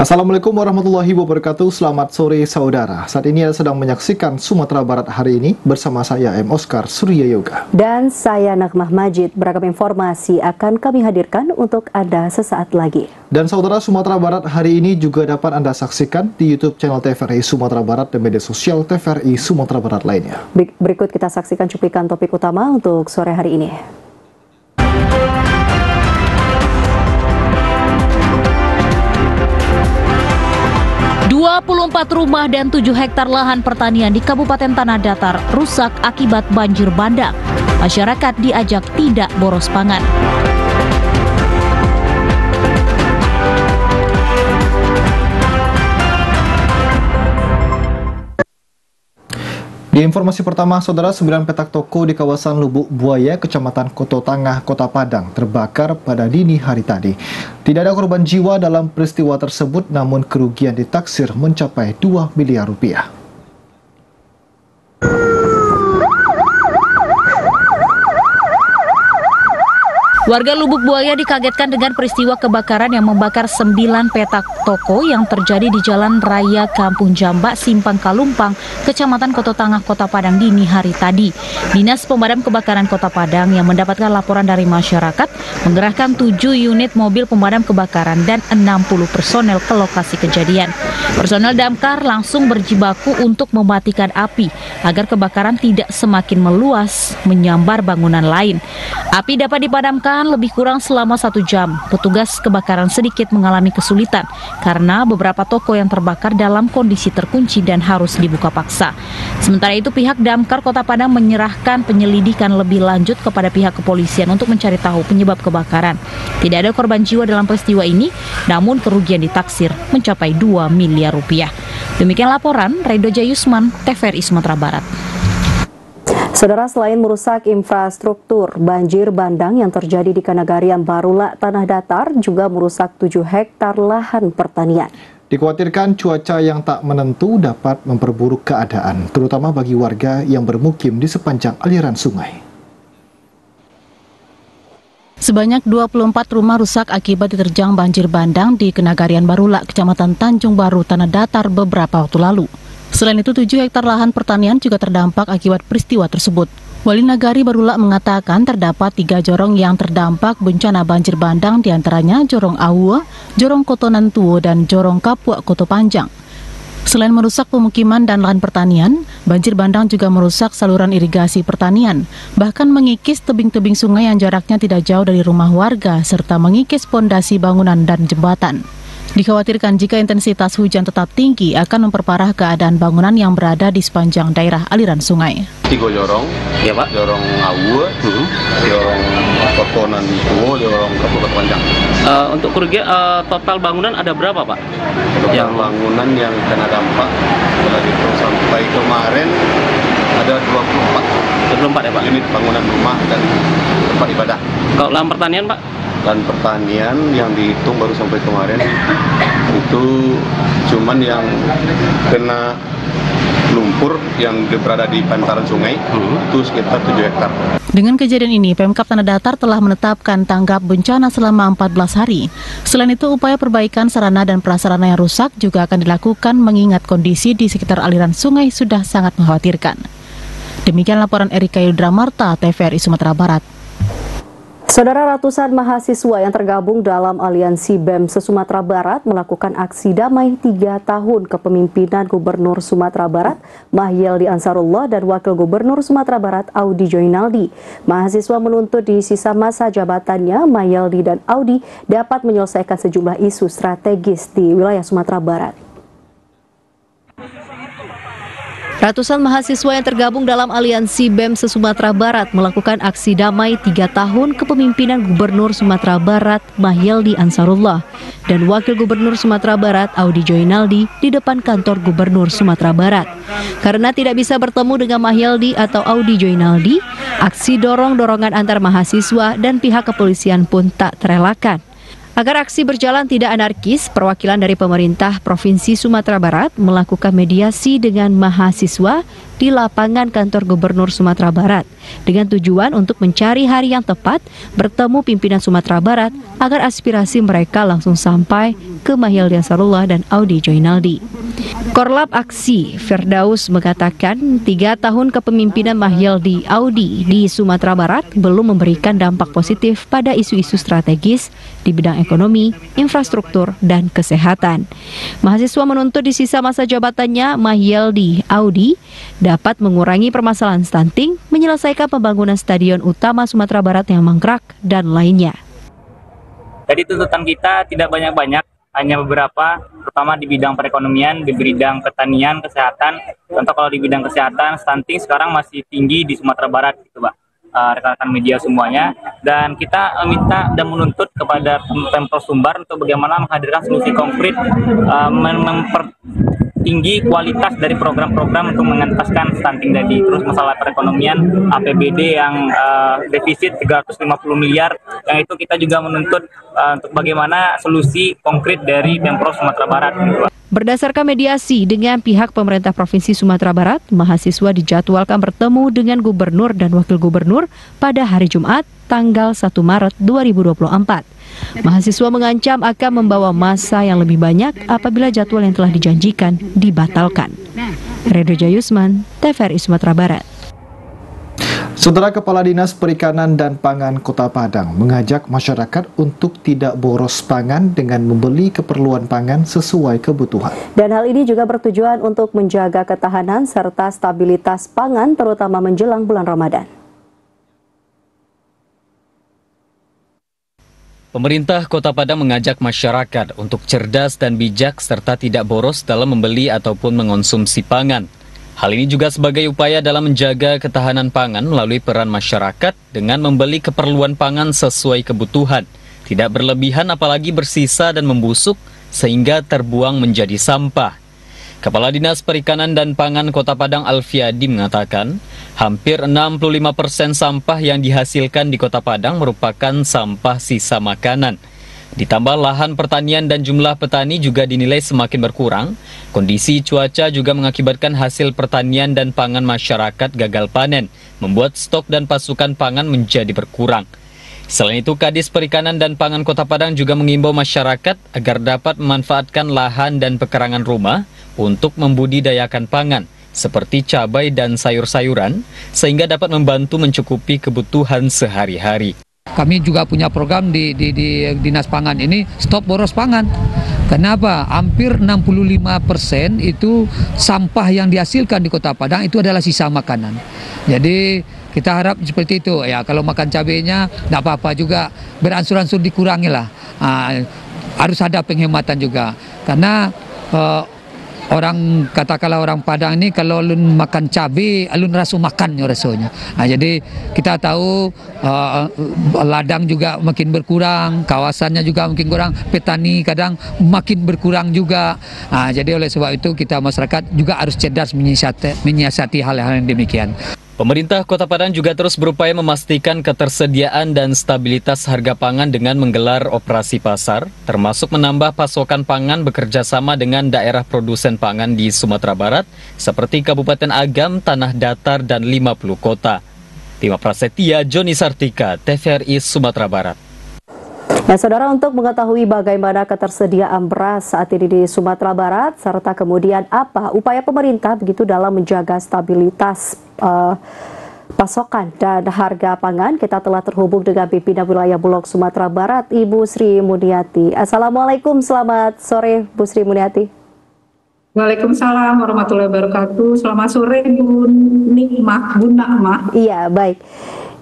Assalamualaikum warahmatullahi wabarakatuh. Selamat sore saudara. Saat ini Anda sedang menyaksikan Sumatera Barat hari ini bersama saya M. Oscar Surya Yoga. Dan saya Nakmah Majid. Beragam informasi akan kami hadirkan untuk Anda sesaat lagi. Dan saudara, Sumatera Barat hari ini juga dapat Anda saksikan di YouTube channel TVRI Sumatera Barat dan media sosial TVRI Sumatera Barat lainnya. Berikut kita saksikan cuplikan topik utama untuk sore hari ini. 24 rumah dan 7 hektar lahan pertanian di Kabupaten Tanah Datar rusak akibat banjir bandang. Masyarakat diajak tidak boros pangan. Di informasi pertama, saudara, 9 petak toko di kawasan Lubuk Buaya, Kecamatan Koto Tangah, Kota Padang terbakar pada dini hari tadi. Tidak ada korban jiwa dalam peristiwa tersebut, namun kerugian ditaksir mencapai 2 miliar rupiah. Warga Lubuk Buaya dikagetkan dengan peristiwa kebakaran yang membakar 9 petak toko yang terjadi di Jalan Raya Kampung Jambak, Simpang Kalumpang, Kecamatan Koto Tangah, Kota Padang dini hari tadi. Dinas Pemadam Kebakaran Kota Padang yang mendapatkan laporan dari masyarakat menggerahkan 7 unit mobil pemadam kebakaran dan 60 personel ke lokasi kejadian. Personel damkar langsung berjibaku untuk mematikan api agar kebakaran tidak semakin meluas menyambar bangunan lain. Api dapat dipadamkan lebih kurang selama 1 jam. Petugas kebakaran sedikit mengalami kesulitan karena beberapa toko yang terbakar dalam kondisi terkunci dan harus dibuka paksa. Sementara itu, pihak damkar Kota Padang menyerahkan penyelidikan lebih lanjut kepada pihak kepolisian untuk mencari tahu penyebab kebakaran. Tidak ada korban jiwa dalam peristiwa ini, namun kerugian ditaksir mencapai 2 miliar rupiah. Demikian laporan Redo Jayusman, TVRI Sumatera Barat. Saudara, selain merusak infrastruktur, banjir bandang yang terjadi di Kanagarian Barulak, Tanah Datar juga merusak 7 hektar lahan pertanian. Dikhawatirkan cuaca yang tak menentu dapat memperburuk keadaan, terutama bagi warga yang bermukim di sepanjang aliran sungai. Sebanyak 24 rumah rusak akibat diterjang banjir bandang di Kanagarian Barulak, Kecamatan Tanjung Baru, Tanah Datar beberapa waktu lalu. Selain itu, 7 hektar lahan pertanian juga terdampak akibat peristiwa tersebut. Wali Nagari Barulak mengatakan terdapat 3 jorong yang terdampak bencana banjir bandang, diantaranya Jorong Awu, Jorong Kotonan Tuo, dan Jorong Kapuak Koto Panjang. Selain merusak pemukiman dan lahan pertanian, banjir bandang juga merusak saluran irigasi pertanian, bahkan mengikis tebing-tebing sungai yang jaraknya tidak jauh dari rumah warga, serta mengikis pondasi bangunan dan jembatan. Dikhawatirkan jika intensitas hujan tetap tinggi akan memperparah keadaan bangunan yang berada di sepanjang daerah aliran sungai. 3 jorong, ya Pak, jorong Awu, jorong Kotonan Tuo, jorong Kapuak Panjang. Untuk kerugian total bangunan ada berapa, Pak? Yang bangunan yang kena dampak setelah itu sampai kemarin ada 24 ya Pak? Unit bangunan rumah dan tempat ibadah. Kalau lahan pertanian, Pak? Lahan pertanian yang dihitung baru sampai kemarin itu cuman yang kena lumpur yang berada di pantaran sungai itu sekitar 7 hektar. Dengan kejadian ini, Pemkab Tanah Datar telah menetapkan tanggap bencana selama 14 hari. Selain itu, upaya perbaikan sarana dan prasarana yang rusak juga akan dilakukan mengingat kondisi di sekitar aliran sungai sudah sangat mengkhawatirkan. Demikian laporan Erika Yudramarta, TVRI Sumatera Barat. Saudara, ratusan mahasiswa yang tergabung dalam Aliansi BEM se-Sumatera Barat melakukan aksi damai 3 tahun kepemimpinan Gubernur Sumatera Barat Mahyeldi Ansarullah dan Wakil Gubernur Sumatera Barat Audi Joinaldi. Mahasiswa menuntut di sisa masa jabatannya, Mahyeldi dan Audi dapat menyelesaikan sejumlah isu strategis di wilayah Sumatera Barat. Ratusan mahasiswa yang tergabung dalam Aliansi BEM se-Sumatera Barat melakukan aksi damai 3 tahun kepemimpinan Gubernur Sumatera Barat Mahyeldi Ansarullah dan Wakil Gubernur Sumatera Barat Audi Joinaldi di depan kantor Gubernur Sumatera Barat. Karena tidak bisa bertemu dengan Mahyeldi atau Audi Joinaldi, aksi dorong-dorongan antar mahasiswa dan pihak kepolisian pun tak terelakkan. Agar aksi berjalan tidak anarkis, perwakilan dari pemerintah Provinsi Sumatera Barat melakukan mediasi dengan mahasiswa di lapangan kantor Gubernur Sumatera Barat dengan tujuan untuk mencari hari yang tepat bertemu pimpinan Sumatera Barat agar aspirasi mereka langsung sampai ke Mahyaldi Ansarullah dan Audi Joinaldi. Korlap Aksi Firdaus mengatakan 3 tahun kepemimpinan Mahyaldi Audi di Sumatera Barat belum memberikan dampak positif pada isu-isu strategis di bidang ekonomi, infrastruktur, dan kesehatan. Mahasiswa menuntut di sisa masa jabatannya Mahyaldi Audi dapat mengurangi permasalahan stunting, menyelesaikan pembangunan stadion utama Sumatera Barat yang mangkrak, dan lainnya. Jadi tuntutan kita tidak banyak-banyak, hanya beberapa, terutama di bidang perekonomian, di bidang pertanian, kesehatan. Contoh kalau di bidang kesehatan, stunting sekarang masih tinggi di Sumatera Barat, gitu Pak. Rekan-rekan media semuanya. Dan kita minta dan menuntut kepada Pemprov Sumbar untuk bagaimana menghadirkan solusi konkret, mempertinggi kualitas dari program-program untuk mengentaskan stunting tadi. Terus masalah perekonomian, APBD yang defisit 350 miliar, yang itu kita juga menuntut untuk bagaimana solusi konkret dari Pemprov Sumatera Barat. Berdasarkan mediasi dengan pihak pemerintah Provinsi Sumatera Barat, mahasiswa dijadwalkan bertemu dengan gubernur dan wakil gubernur pada hari Jumat, tanggal 1 Maret 2024. Mahasiswa mengancam akan membawa massa yang lebih banyak apabila jadwal yang telah dijanjikan dibatalkan. Redo Jayusman, TVRI Sumatera Barat. Saudara Kepala Dinas Perikanan dan Pangan Kota Padang mengajak masyarakat untuk tidak boros pangan dengan membeli keperluan pangan sesuai kebutuhan. Dan hal ini juga bertujuan untuk menjaga ketahanan serta stabilitas pangan terutama menjelang bulan Ramadan. Pemerintah Kota Padang mengajak masyarakat untuk cerdas dan bijak serta tidak boros dalam membeli ataupun mengonsumsi pangan. Hal ini juga sebagai upaya dalam menjaga ketahanan pangan melalui peran masyarakat dengan membeli keperluan pangan sesuai kebutuhan, tidak berlebihan apalagi bersisa dan membusuk sehingga terbuang menjadi sampah. Kepala Dinas Perikanan dan Pangan Kota Padang Alfiadi mengatakan, hampir 65% sampah yang dihasilkan di Kota Padang merupakan sampah sisa makanan. Ditambah lahan pertanian dan jumlah petani juga dinilai semakin berkurang, kondisi cuaca juga mengakibatkan hasil pertanian dan pangan masyarakat gagal panen, membuat stok dan pasokan pangan menjadi berkurang. Selain itu, Kadis Perikanan dan Pangan Kota Padang juga mengimbau masyarakat agar dapat memanfaatkan lahan dan pekarangan rumah untuk membudidayakan pangan, seperti cabai dan sayur-sayuran, sehingga dapat membantu mencukupi kebutuhan sehari-hari. Kami juga punya program di Dinas Pangan ini, stop boros pangan. Kenapa? Hampir 65% itu sampah yang dihasilkan di Kota Padang itu adalah sisa makanan. Jadi kita harap seperti itu. Ya, kalau makan cabainya tidak apa-apa juga, beransur-ansur dikurangi lah. Harus ada penghematan juga. Karena katakanlah orang Padang ini kalau alun makan cabai, alun rasu makan rasanya. Jadi kita tahu ladang juga makin berkurang, kawasannya juga makin kurang, petani kadang makin berkurang juga. Jadi oleh sebab itu kita masyarakat juga harus cerdas menyiasati hal-hal yang demikian. Pemerintah Kota Padang juga terus berupaya memastikan ketersediaan dan stabilitas harga pangan dengan menggelar operasi pasar, termasuk menambah pasokan pangan bekerja sama dengan daerah produsen pangan di Sumatera Barat, seperti Kabupaten Agam, Tanah Datar, dan 50 kota. Tima Prasetya, Joni Sartika, TVRI Sumatera Barat. Nah, saudara, untuk mengetahui bagaimana ketersediaan beras saat ini di Sumatera Barat, serta kemudian apa upaya pemerintah begitu dalam menjaga stabilitas pasokan dan harga pangan, kita telah terhubung dengan pimpinan wilayah Bulog Sumatera Barat, Ibu Sri Muniati. Assalamualaikum, selamat sore Bu Sri Muniati. Waalaikumsalam warahmatullahi wabarakatuh. Selamat sore Bu Nakmah. Iya, baik.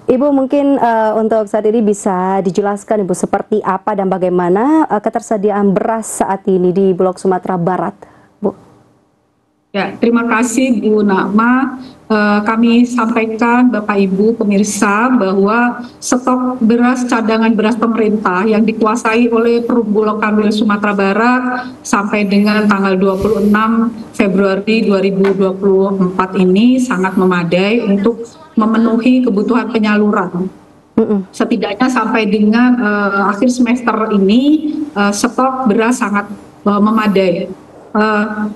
Ibu, mungkin untuk saat ini bisa dijelaskan Ibu seperti apa dan bagaimana ketersediaan beras saat ini di Bulog Sumatera Barat, Bu? Ya, terima kasih Bu Nakma. Kami sampaikan Bapak Ibu pemirsa bahwa stok beras cadangan beras pemerintah yang dikuasai oleh Perumbulok Kanwil Sumatera Barat sampai dengan tanggal 26 Februari 2024 ini sangat memadai untuk memenuhi kebutuhan penyaluran. Setidaknya sampai dengan akhir semester ini stok beras sangat memadai.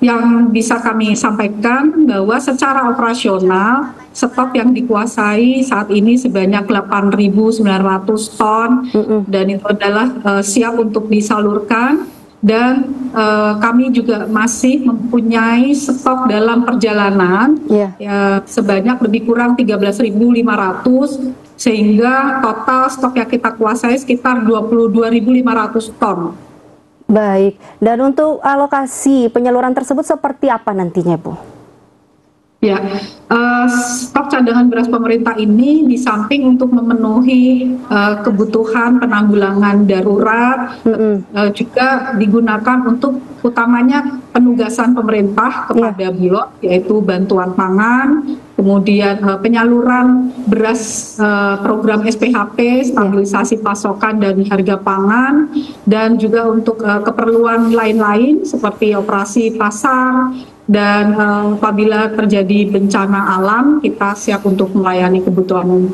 Yang bisa kami sampaikan bahwa secara operasional stok yang dikuasai saat ini sebanyak 8.900 ton dan itu adalah siap untuk disalurkan dan kami juga masih mempunyai stok dalam perjalanan ya, sebanyak lebih kurang 13.500, sehingga total stok yang kita kuasai sekitar 22.500 ton. Baik, dan untuk alokasi penyaluran tersebut seperti apa nantinya, Bu? Ya, stok cadangan beras pemerintah ini di samping untuk memenuhi kebutuhan penanggulangan darurat, juga digunakan untuk utamanya penugasan pemerintah kepada Bulog, yaitu bantuan pangan, kemudian penyaluran beras program SPHP, stabilisasi pasokan dan harga pangan, dan juga untuk keperluan lain-lain seperti operasi pasar. Dan apabila terjadi bencana alam, kita siap untuk melayani kebutuhan.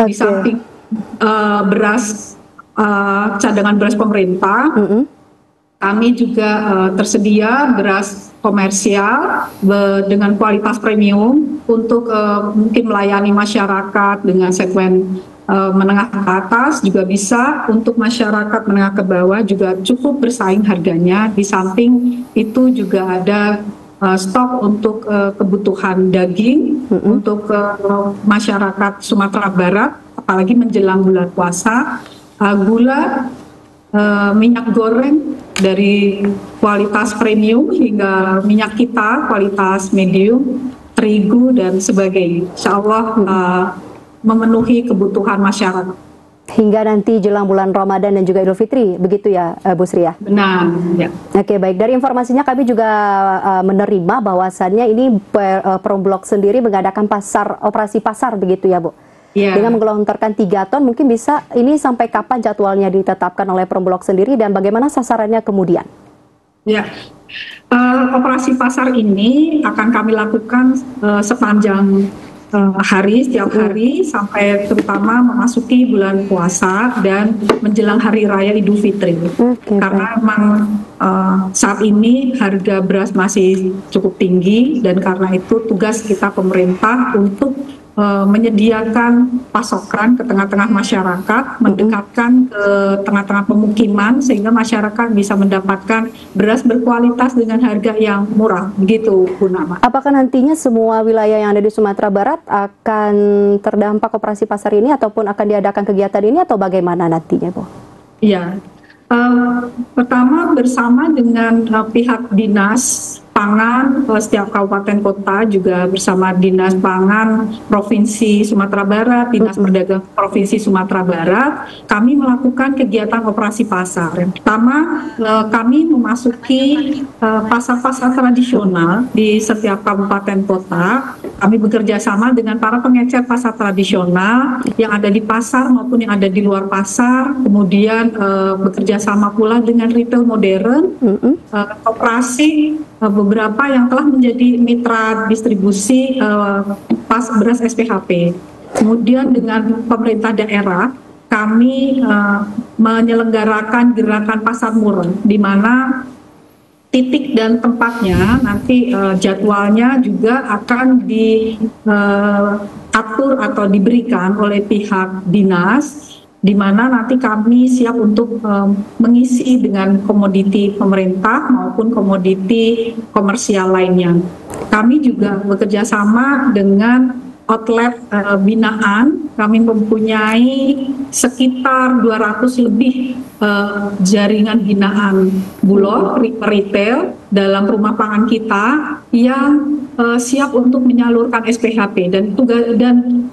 Di samping beras cadangan beras pemerintah, kami juga tersedia beras komersial dengan kualitas premium untuk mungkin melayani masyarakat dengan segmen menengah ke atas, juga bisa untuk masyarakat menengah ke bawah juga cukup bersaing harganya. Di samping itu juga ada stok untuk kebutuhan daging untuk masyarakat Sumatera Barat, apalagi menjelang bulan puasa, gula, minyak goreng dari kualitas premium hingga minyak kita kualitas medium, terigu dan sebagainya. Insya Allah memenuhi kebutuhan masyarakat. Hingga nanti jelang bulan Ramadan dan juga Idul Fitri, begitu ya, Bu Sri ya? Benar, ya. Oke, baik. Dari informasinya kami juga menerima bahwasannya ini Perumbulok sendiri mengadakan operasi pasar, begitu ya, Bu? Iya. Dengan menggelontorkan 3 ton, mungkin bisa ini sampai kapan jadwalnya ditetapkan oleh Perumbulok sendiri dan bagaimana sasarannya kemudian? Ya, operasi pasar ini akan kami lakukan sepanjang setiap hari sampai terutama memasuki bulan puasa dan menjelang hari raya Idul Fitri. Karena memang saat ini harga beras masih cukup tinggi, dan karena itu tugas kita pemerintah untuk menyediakan pasokan ke tengah-tengah masyarakat, mendekatkan ke tengah-tengah pemukiman sehingga masyarakat bisa mendapatkan beras berkualitas dengan harga yang murah, begitu Bu Nama. Apakah nantinya semua wilayah yang ada di Sumatera Barat akan terdampak operasi pasar ini ataupun akan diadakan kegiatan ini atau bagaimana nantinya, Bu? Iya, pertama bersama dengan pihak dinas pangan setiap kabupaten kota, juga bersama Dinas Pangan Provinsi Sumatera Barat, Dinas Perdagangan Provinsi Sumatera Barat, kami melakukan kegiatan operasi pasar. Yang pertama, kami memasuki pasar-pasar tradisional di setiap kabupaten kota. Kami bekerja sama dengan para pengecer pasar tradisional yang ada di pasar maupun yang ada di luar pasar, kemudian bekerja sama pula dengan retail modern, koperasi, beberapa yang telah menjadi mitra distribusi beras SPHP. Kemudian dengan pemerintah daerah, kami menyelenggarakan gerakan pasar murah, di mana titik dan tempatnya nanti jadwalnya juga akan diatur atau diberikan oleh pihak dinas, di mana nanti kami siap untuk mengisi dengan komoditi pemerintah maupun komoditi komersial lainnya. Kami juga bekerja sama dengan outlet binaan. Kami mempunyai sekitar 200 lebih jaringan binaan Bulog retail dalam rumah pangan kita yang siap untuk menyalurkan SPHP, dan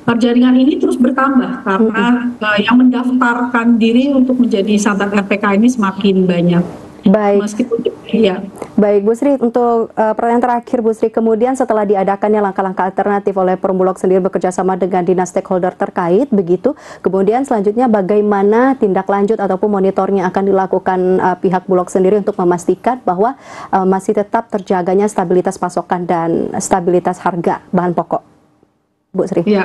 jaringan ini terus bertambah karena yang mendaftarkan diri untuk menjadi sahabat RPK ini semakin banyak. Baik. Meskipun ya. Baik, Bu Sri, untuk pertanyaan terakhir, Bu Sri, kemudian setelah diadakannya langkah-langkah alternatif oleh Perumbulok sendiri bekerjasama dengan dinas stakeholder terkait, begitu, kemudian selanjutnya bagaimana tindak lanjut ataupun monitornya akan dilakukan pihak Bulog sendiri untuk memastikan bahwa masih tetap terjaganya stabilitas pasokan dan stabilitas harga bahan pokok, Bu Sri? Ya.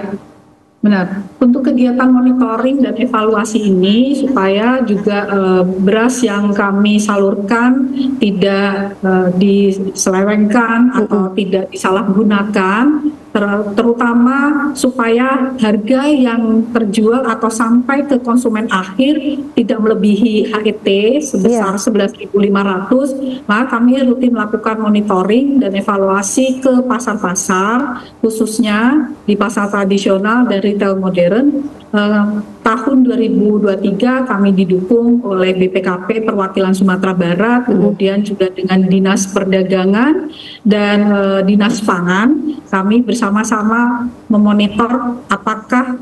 Benar, untuk kegiatan monitoring dan evaluasi ini supaya juga beras yang kami salurkan tidak diselewengkan atau tidak disalahgunakan, terutama supaya harga yang terjual atau sampai ke konsumen akhir tidak melebihi HET sebesar 11.500, maka kami rutin melakukan monitoring dan evaluasi ke pasar-pasar, khususnya di pasar tradisional dan retail modern. Tahun 2023 kami didukung oleh BPKP Perwakilan Sumatera Barat, kemudian juga dengan Dinas Perdagangan dan Dinas Pangan. Kami bersama-sama memonitor apakah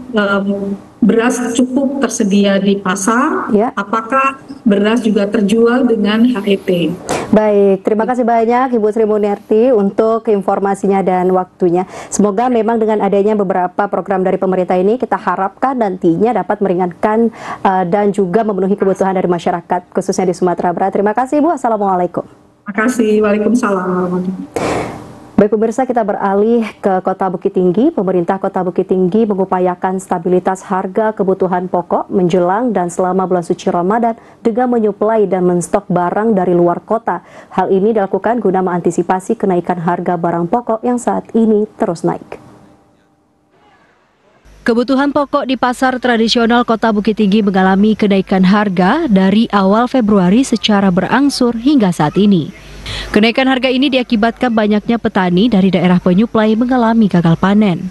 beras cukup tersedia di pasar, apakah beras juga terjual dengan HET. Baik, terima kasih banyak Ibu Sri Muniarti untuk informasinya dan waktunya. Semoga memang dengan adanya beberapa program dari pemerintah ini, kita harapkan nantinya dapat meringankan dan juga memenuhi kebutuhan dari masyarakat, khususnya di Sumatera Barat. Terima kasih Ibu, Assalamualaikum. Terima kasih, Waalaikumsalam. Baik pemirsa, kita beralih ke Kota Bukit Tinggi. Pemerintah Kota Bukit Tinggi mengupayakan stabilitas harga kebutuhan pokok menjelang dan selama bulan suci Ramadan dengan menyuplai dan menstok barang dari luar kota. Hal ini dilakukan guna mengantisipasi kenaikan harga barang pokok yang saat ini terus naik. Kebutuhan pokok di pasar tradisional Kota Bukit Tinggi mengalami kenaikan harga dari awal Februari secara berangsur hingga saat ini. Kenaikan harga ini diakibatkan banyaknya petani dari daerah penyuplai mengalami gagal panen.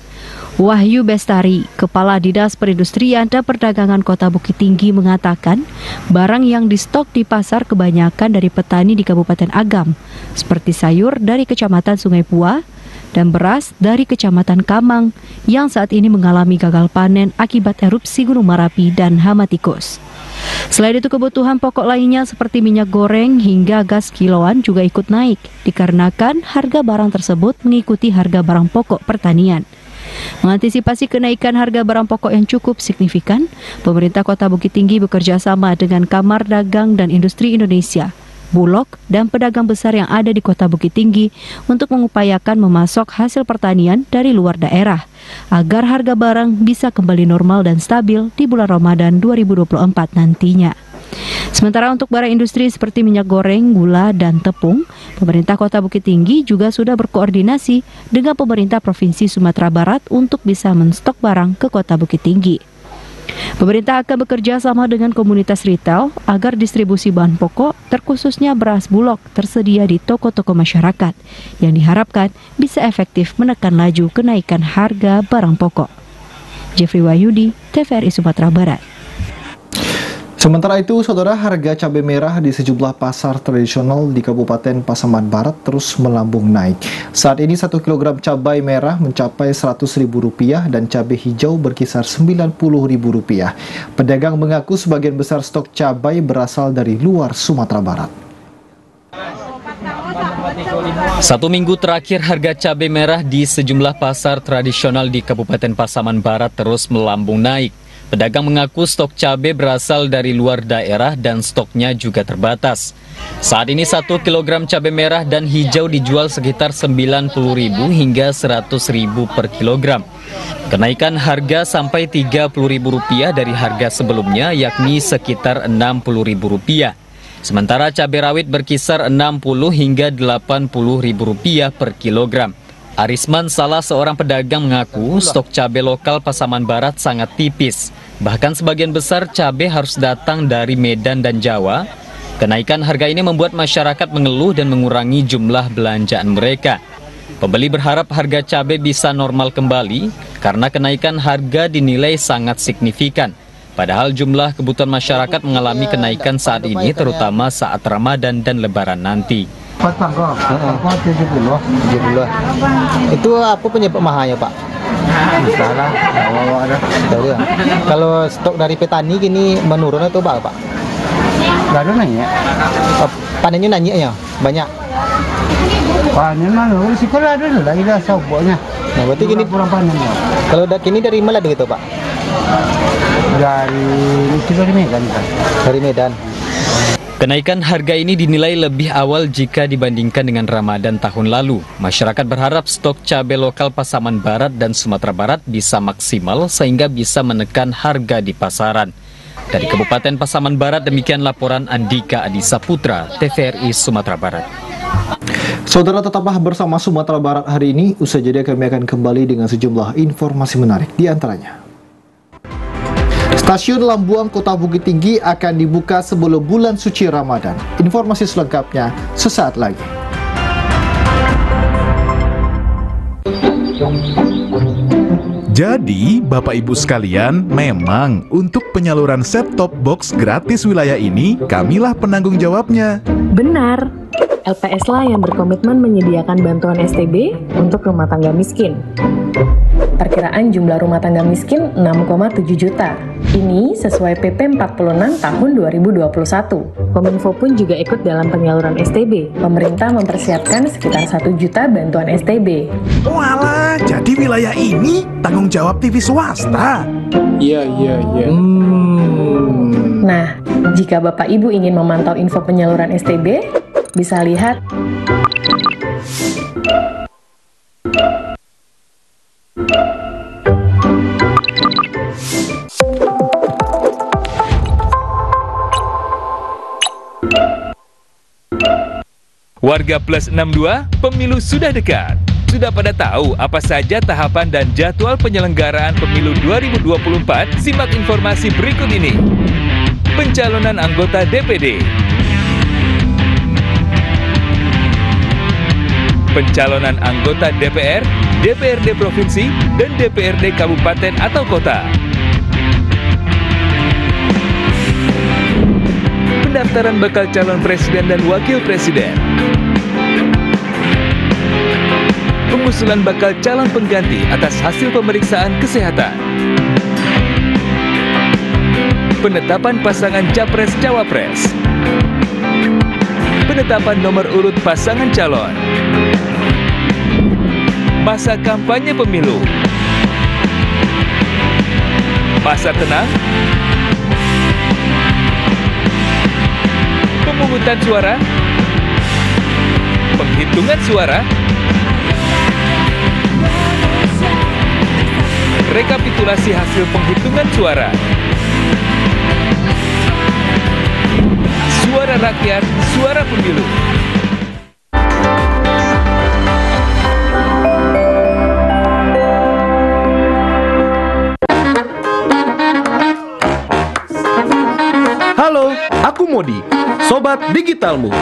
Wahyu Bestari, Kepala Dinas Perindustrian dan Perdagangan Kota Bukit Tinggi mengatakan, barang yang distok di pasar kebanyakan dari petani di Kabupaten Agam, seperti sayur dari Kecamatan Sungai Pua dan beras dari Kecamatan Kamang yang saat ini mengalami gagal panen akibat erupsi Gunung Merapi dan hama tikus. Selain itu, kebutuhan pokok lainnya seperti minyak goreng hingga gas kiloan juga ikut naik, dikarenakan harga barang tersebut mengikuti harga barang pokok pertanian. Mengantisipasi kenaikan harga barang pokok yang cukup signifikan, pemerintah Kota Bukit Tinggi bekerja sama dengan Kamar Dagang dan Industri Indonesia, Bulog, dan pedagang besar yang ada di Kota Bukit Tinggi untuk mengupayakan memasok hasil pertanian dari luar daerah, agar harga barang bisa kembali normal dan stabil di bulan Ramadan 2024 nantinya. Sementara untuk barang industri seperti minyak goreng, gula, dan tepung, pemerintah Kota Bukit Tinggi juga sudah berkoordinasi dengan pemerintah Provinsi Sumatera Barat untuk bisa menstok barang ke Kota Bukit Tinggi. Pemerintah akan bekerja sama dengan komunitas retail agar distribusi bahan pokok, terkhususnya beras Bulog, tersedia di toko-toko masyarakat, yang diharapkan bisa efektif menekan laju kenaikan harga barang pokok. Jeffrey Wahyudi, TVRI Sumatera Barat. Sementara itu, saudara, harga cabai merah di sejumlah pasar tradisional di Kabupaten Pasaman Barat terus melambung naik. Saat ini 1 kg cabai merah mencapai Rp100.000 dan cabai hijau berkisar Rp90.000. Pedagang mengaku sebagian besar stok cabai berasal dari luar Sumatera Barat. 1 minggu terakhir harga cabai merah di sejumlah pasar tradisional di Kabupaten Pasaman Barat terus melambung naik. Pedagang mengaku stok cabai berasal dari luar daerah dan stoknya juga terbatas. Saat ini 1 kg cabai merah dan hijau dijual sekitar Rp90.000 hingga Rp100.000 per kilogram. Kenaikan harga sampai Rp30.000 dari harga sebelumnya, yakni sekitar Rp60.000. Sementara cabai rawit berkisar Rp60 hingga Rp80.000 per kilogram. Arisman, salah seorang pedagang, mengaku stok cabai lokal Pasaman Barat sangat tipis. Bahkan sebagian besar cabai harus datang dari Medan dan Jawa. Kenaikan harga ini membuat masyarakat mengeluh dan mengurangi jumlah belanjaan mereka. Pembeli berharap harga cabai bisa normal kembali karena kenaikan harga dinilai sangat signifikan. Padahal jumlah kebutuhan masyarakat mengalami kenaikan saat ini, terutama saat Ramadan dan Lebaran nanti. 70. Itu apa penyebab mahalnya, Pak? Salah. Kalau stok dari petani gini menurun atau Pak? Enggak ada naik. Panennya naik ya? Banyak. Panen mana? Sekolah ada lagi dah sabuknya. Nah, berarti gini kurang panennya. Kalau kini dari mana gitu, Pak? Dari Medan. Dari Medan. Kenaikan harga ini dinilai lebih awal jika dibandingkan dengan Ramadan tahun lalu. Masyarakat berharap stok cabai lokal Pasaman Barat dan Sumatera Barat bisa maksimal sehingga bisa menekan harga di pasaran. Dari Kabupaten Pasaman Barat, demikian laporan Andika Adisa Putra, TVRI Sumatera Barat. Saudara, tetaplah bersama Sumatera Barat hari ini. Usai jeda kami akan kembali dengan sejumlah informasi menarik, di antaranya Stasiun Lambuang Kota Bukit Tinggi akan dibuka sebelum bulan suci Ramadan. Informasi selengkapnya sesaat lagi. Jadi, Bapak Ibu sekalian, memang untuk penyaluran set-top box gratis wilayah ini, kamilah penanggung jawabnya. Benar, LPS lah yang berkomitmen menyediakan bantuan STB untuk rumah tangga miskin. Perkiraan jumlah rumah tangga miskin 6,7 juta. Ini sesuai PP 46 tahun 2021. Kominfo pun juga ikut dalam penyaluran STB. Pemerintah mempersiapkan sekitar 1 juta bantuan STB. Walah, jadi wilayah ini tanggung jawab TV swasta. Iya. Nah, jika Bapak Ibu ingin memantau info penyaluran STB, bisa lihat Warga Plus 62, pemilu sudah dekat. Sudah pada tahu apa saja tahapan dan jadwal penyelenggaraan pemilu 2024? Simak informasi berikut ini. Pencalonan anggota DPD. Pencalonan anggota DPR, DPRD Provinsi, dan DPRD Kabupaten atau Kota. Pendaftaran bakal calon presiden dan wakil presiden. Pengusulan bakal calon pengganti atas hasil pemeriksaan kesehatan. Penetapan pasangan capres-cawapres. Penetapan nomor urut pasangan calon. Masa kampanye pemilu. Masa tenang. Pemungutan suara, penghitungan suara, rekapitulasi hasil penghitungan suara, suara rakyat, suara pemilu. Halo, aku Modi, Sobat Digitalmu.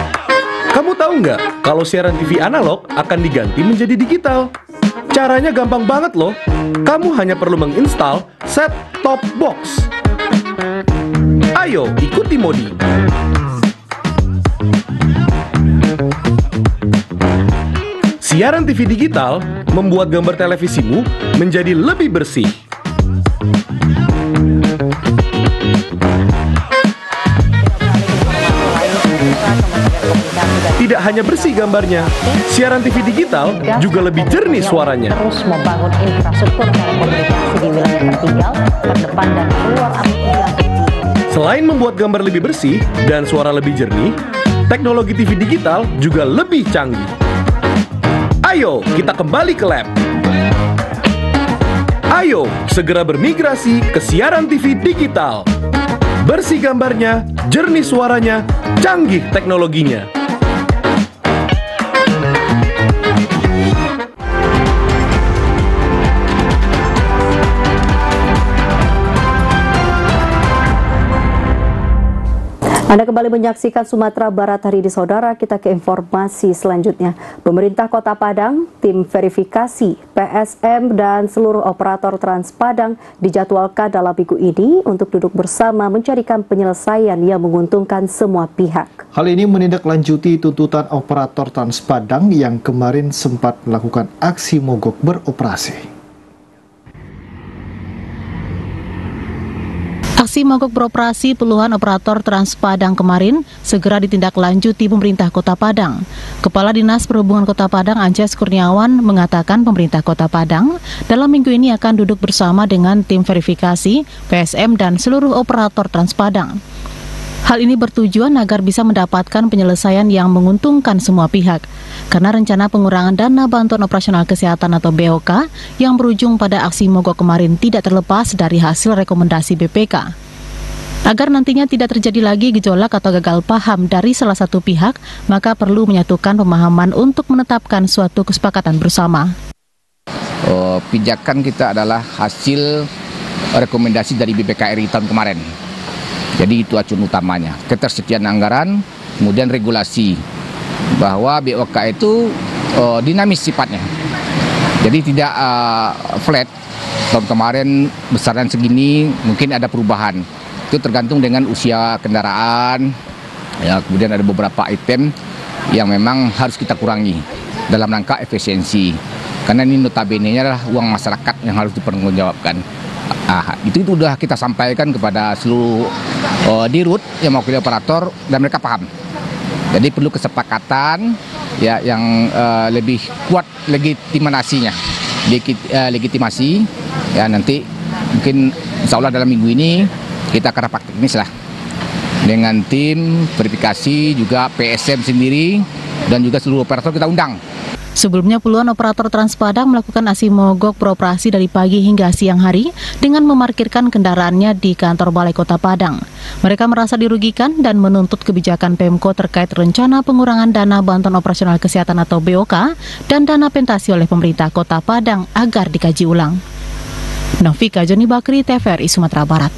Kamu tahu nggak kalau siaran TV analog akan diganti menjadi digital? Caranya gampang banget loh. Kamu hanya perlu menginstal set-top box. Ayo, ikuti Modi. Siaran TV digital membuat gambar televisimu menjadi lebih bersih. Tidak hanya bersih gambarnya, siaran TV digital juga lebih jernih suaranya. Terus membangun infrastruktur telekomunikasi di wilayah tertinggal, terdepan dan keluar aplikasi. Selain membuat gambar lebih bersih dan suara lebih jernih, teknologi TV digital juga lebih canggih. Ayo, kita kembali ke lab. Ayo, segera bermigrasi ke siaran TV digital. Bersih gambarnya, jernih suaranya, canggih teknologinya. Anda kembali menyaksikan Sumatera Barat hari ini, saudara. Kita ke informasi selanjutnya. Pemerintah Kota Padang, tim verifikasi, PSM, dan seluruh operator Trans Padang dijadwalkan dalam minggu ini untuk duduk bersama mencarikan penyelesaian yang menguntungkan semua pihak. Hal ini menindaklanjuti tuntutan operator Trans Padang yang kemarin sempat melakukan aksi mogok beroperasi. Aksi mogok beroperasi puluhan operator Trans Padang kemarin segera ditindaklanjuti pemerintah Kota Padang. Kepala Dinas Perhubungan Kota Padang Anjas Kurniawan mengatakan pemerintah Kota Padang dalam minggu ini akan duduk bersama dengan tim verifikasi, PSM, dan seluruh operator Trans Padang. Hal ini bertujuan agar bisa mendapatkan penyelesaian yang menguntungkan semua pihak, karena rencana pengurangan dana bantuan operasional kesehatan atau BOK yang berujung pada aksi mogok kemarin tidak terlepas dari hasil rekomendasi BPK. Agar nantinya tidak terjadi lagi gejolak atau gagal paham dari salah satu pihak, maka perlu menyatukan pemahaman untuk menetapkan suatu kesepakatan bersama. Pijakan kita adalah hasil rekomendasi dari BPKRI tahun kemarin. Jadi itu acuan utamanya, ketersediaan anggaran, kemudian regulasi, bahwa BOK itu dinamis sifatnya. Jadi tidak flat, tahun kemarin besaran segini, mungkin ada perubahan. Itu tergantung dengan usia kendaraan, ya, kemudian ada beberapa item yang memang harus kita kurangi dalam rangka efisiensi. Karena ini notabene-nya adalah uang masyarakat yang harus dipertanggungjawabkan. Itu sudah kita sampaikan kepada seluruh dirut yang mewakili operator dan mereka paham. Jadi perlu kesepakatan ya yang lebih kuat legitimasinya. Legitimasi ya, nanti mungkin insya Allah dalam minggu ini kita akan rapat teknis lah dengan tim verifikasi, juga PSM sendiri dan juga seluruh operator kita undang. Sebelumnya puluhan operator Trans Padang melakukan aksi mogok beroperasi dari pagi hingga siang hari dengan memarkirkan kendaraannya di kantor Balai Kota Padang. Mereka merasa dirugikan dan menuntut kebijakan Pemko terkait rencana pengurangan dana bantuan operasional kesehatan atau BOK dan dana pensiun oleh pemerintah Kota Padang agar dikaji ulang. Novika Joni Bakri, TVRI Sumatera Barat.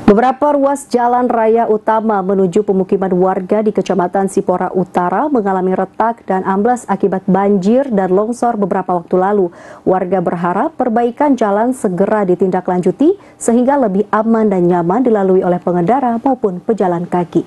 Beberapa ruas jalan raya utama menuju pemukiman warga di Kecamatan Sipora Utara mengalami retak dan amblas akibat banjir dan longsor beberapa waktu lalu. Warga berharap perbaikan jalan segera ditindaklanjuti sehingga lebih aman dan nyaman dilalui oleh pengendara maupun pejalan kaki.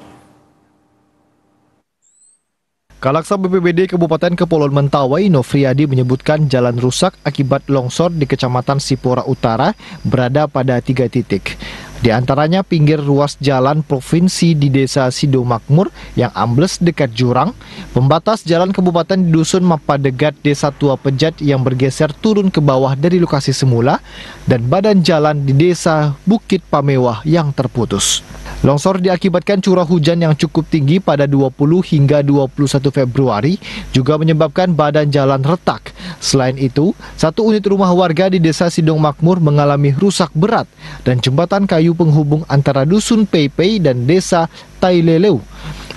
Kalaksa BPBD Kabupaten Kepulauan Mentawai, Nofriadi, menyebutkan jalan rusak akibat longsor di Kecamatan Sipora Utara berada pada 3 titik. Di antaranya pinggir ruas jalan provinsi di Desa Sido Makmur yang ambles dekat jurang, pembatas jalan kabupaten di Dusun Mapadegat Desa Tua Pejat yang bergeser turun ke bawah dari lokasi semula, dan badan jalan di Desa Bukit Pamewah yang terputus. Longsor diakibatkan curah hujan yang cukup tinggi pada 20 hingga 21 Februari juga menyebabkan badan jalan retak. Selain itu, satu unit rumah warga di Desa Sidong Makmur mengalami rusak berat dan jembatan kayu penghubung antara Dusun Peipei dan Desa Taileleu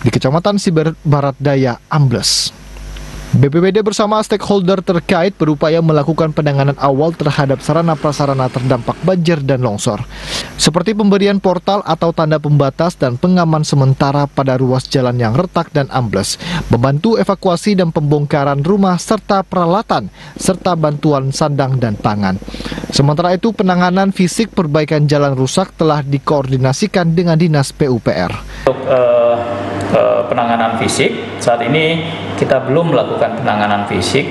di Kecamatan Siber Barat Daya ambles. BPBD bersama stakeholder terkait berupaya melakukan penanganan awal terhadap sarana-prasarana terdampak banjir dan longsor, seperti pemberian portal atau tanda pembatas dan pengaman sementara pada ruas jalan yang retak dan ambles, membantu evakuasi dan pembongkaran rumah serta peralatan, serta bantuan sandang dan pangan. Sementara itu, penanganan fisik perbaikan jalan rusak telah dikoordinasikan dengan Dinas PUPR. Untuk penanganan fisik, saat ini kita belum melakukan penanganan fisik,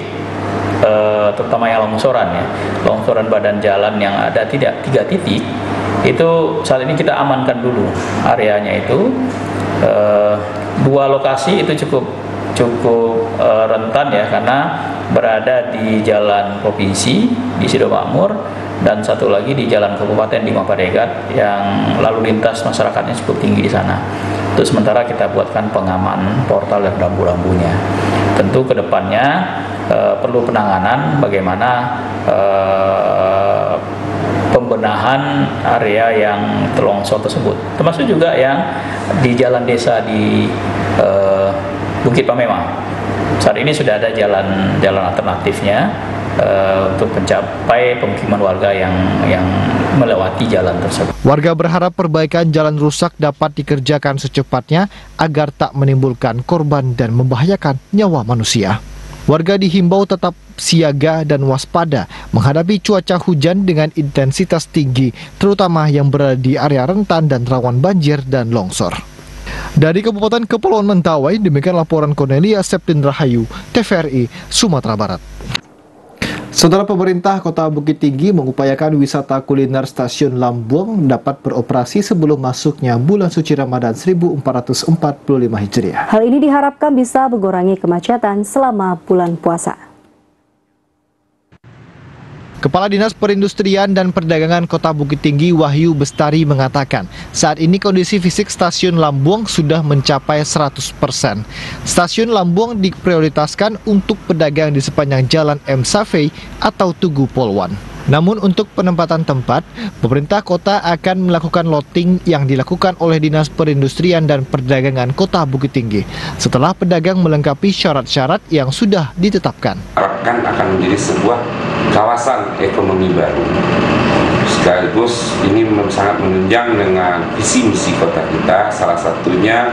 terutama yang longsoran ya, longsoran badan jalan yang ada 3 titik, itu saat ini kita amankan dulu areanya itu. 2 lokasi itu cukup rentan ya, karena berada di jalan provinsi di Sido Makmur dan satu lagi di jalan kabupaten di Mapadegat yang lalu lintas masyarakatnya cukup tinggi di sana. Itu sementara kita buatkan pengaman portal dan rambu-rambunya. Tentu kedepannya perlu penanganan bagaimana pembenahan area yang terlongsor tersebut, termasuk juga yang di jalan desa di Bukit Pamewah. Saat ini sudah ada jalan alternatifnya untuk mencapai pemukiman warga yang melewati jalan tersebut. Warga berharap perbaikan jalan rusak dapat dikerjakan secepatnya agar tak menimbulkan korban dan membahayakan nyawa manusia. Warga dihimbau tetap siaga dan waspada menghadapi cuaca hujan dengan intensitas tinggi, terutama yang berada di area rentan dan rawan banjir dan longsor. Dari Kabupaten Kepulauan Mentawai, demikian laporan Cornelia Septin Rahayu, TVRI Sumatera Barat. Saudara, pemerintah Kota Bukit Tinggi mengupayakan wisata kuliner Stasiun Lambuang dapat beroperasi sebelum masuknya bulan suci Ramadan 1445 Hijriah. Hal ini diharapkan bisa mengurangi kemacetan selama bulan puasa. Kepala Dinas Perindustrian dan Perdagangan Kota Bukit Tinggi Wahyu Bestari mengatakan, saat ini kondisi fisik Stasiun Lambuang sudah mencapai 100%. Stasiun Lambuang diprioritaskan untuk pedagang di sepanjang Jalan M. Safei atau Tugu Polwan. Namun untuk penempatan tempat, pemerintah kota akan melakukan loting yang dilakukan oleh Dinas Perindustrian dan Perdagangan Kota Bukit Tinggi setelah pedagang melengkapi syarat-syarat yang sudah ditetapkan. Harapkan akan menjadi sebuah kawasan ekonomi baru. Sekaligus ini sangat menunjang dengan visi misi kota kita, salah satunya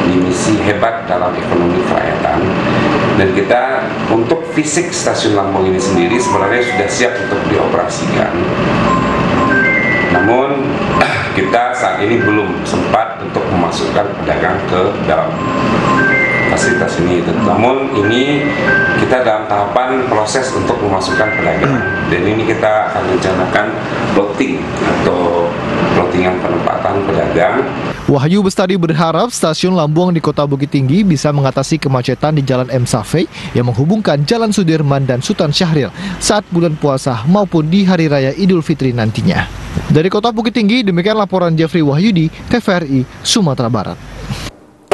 di misi hebat dalam ekonomi kerakyatan. Dan kita untuk fisik stasiun Lampung ini sendiri sebenarnya sudah siap untuk dioperasikan. Namun kita saat ini belum sempat untuk memasukkan pedagang ke dalam fasilitas ini. Namun ini kita dalam tahapan proses untuk memasukkan pedagang. Dan ini kita akan rencanakan loting atau lotingan penempatan pedagang. Wahyu Bestari berharap stasiun Lambuang di Kota Bukit Tinggi bisa mengatasi kemacetan di Jalan M. Safei yang menghubungkan Jalan Sudirman dan Sultan Syahrir saat bulan puasa maupun di Hari Raya Idul Fitri nantinya. Dari Kota Bukit Tinggi, demikian laporan Jeffrey Wahyudi, TVRI, Sumatera Barat.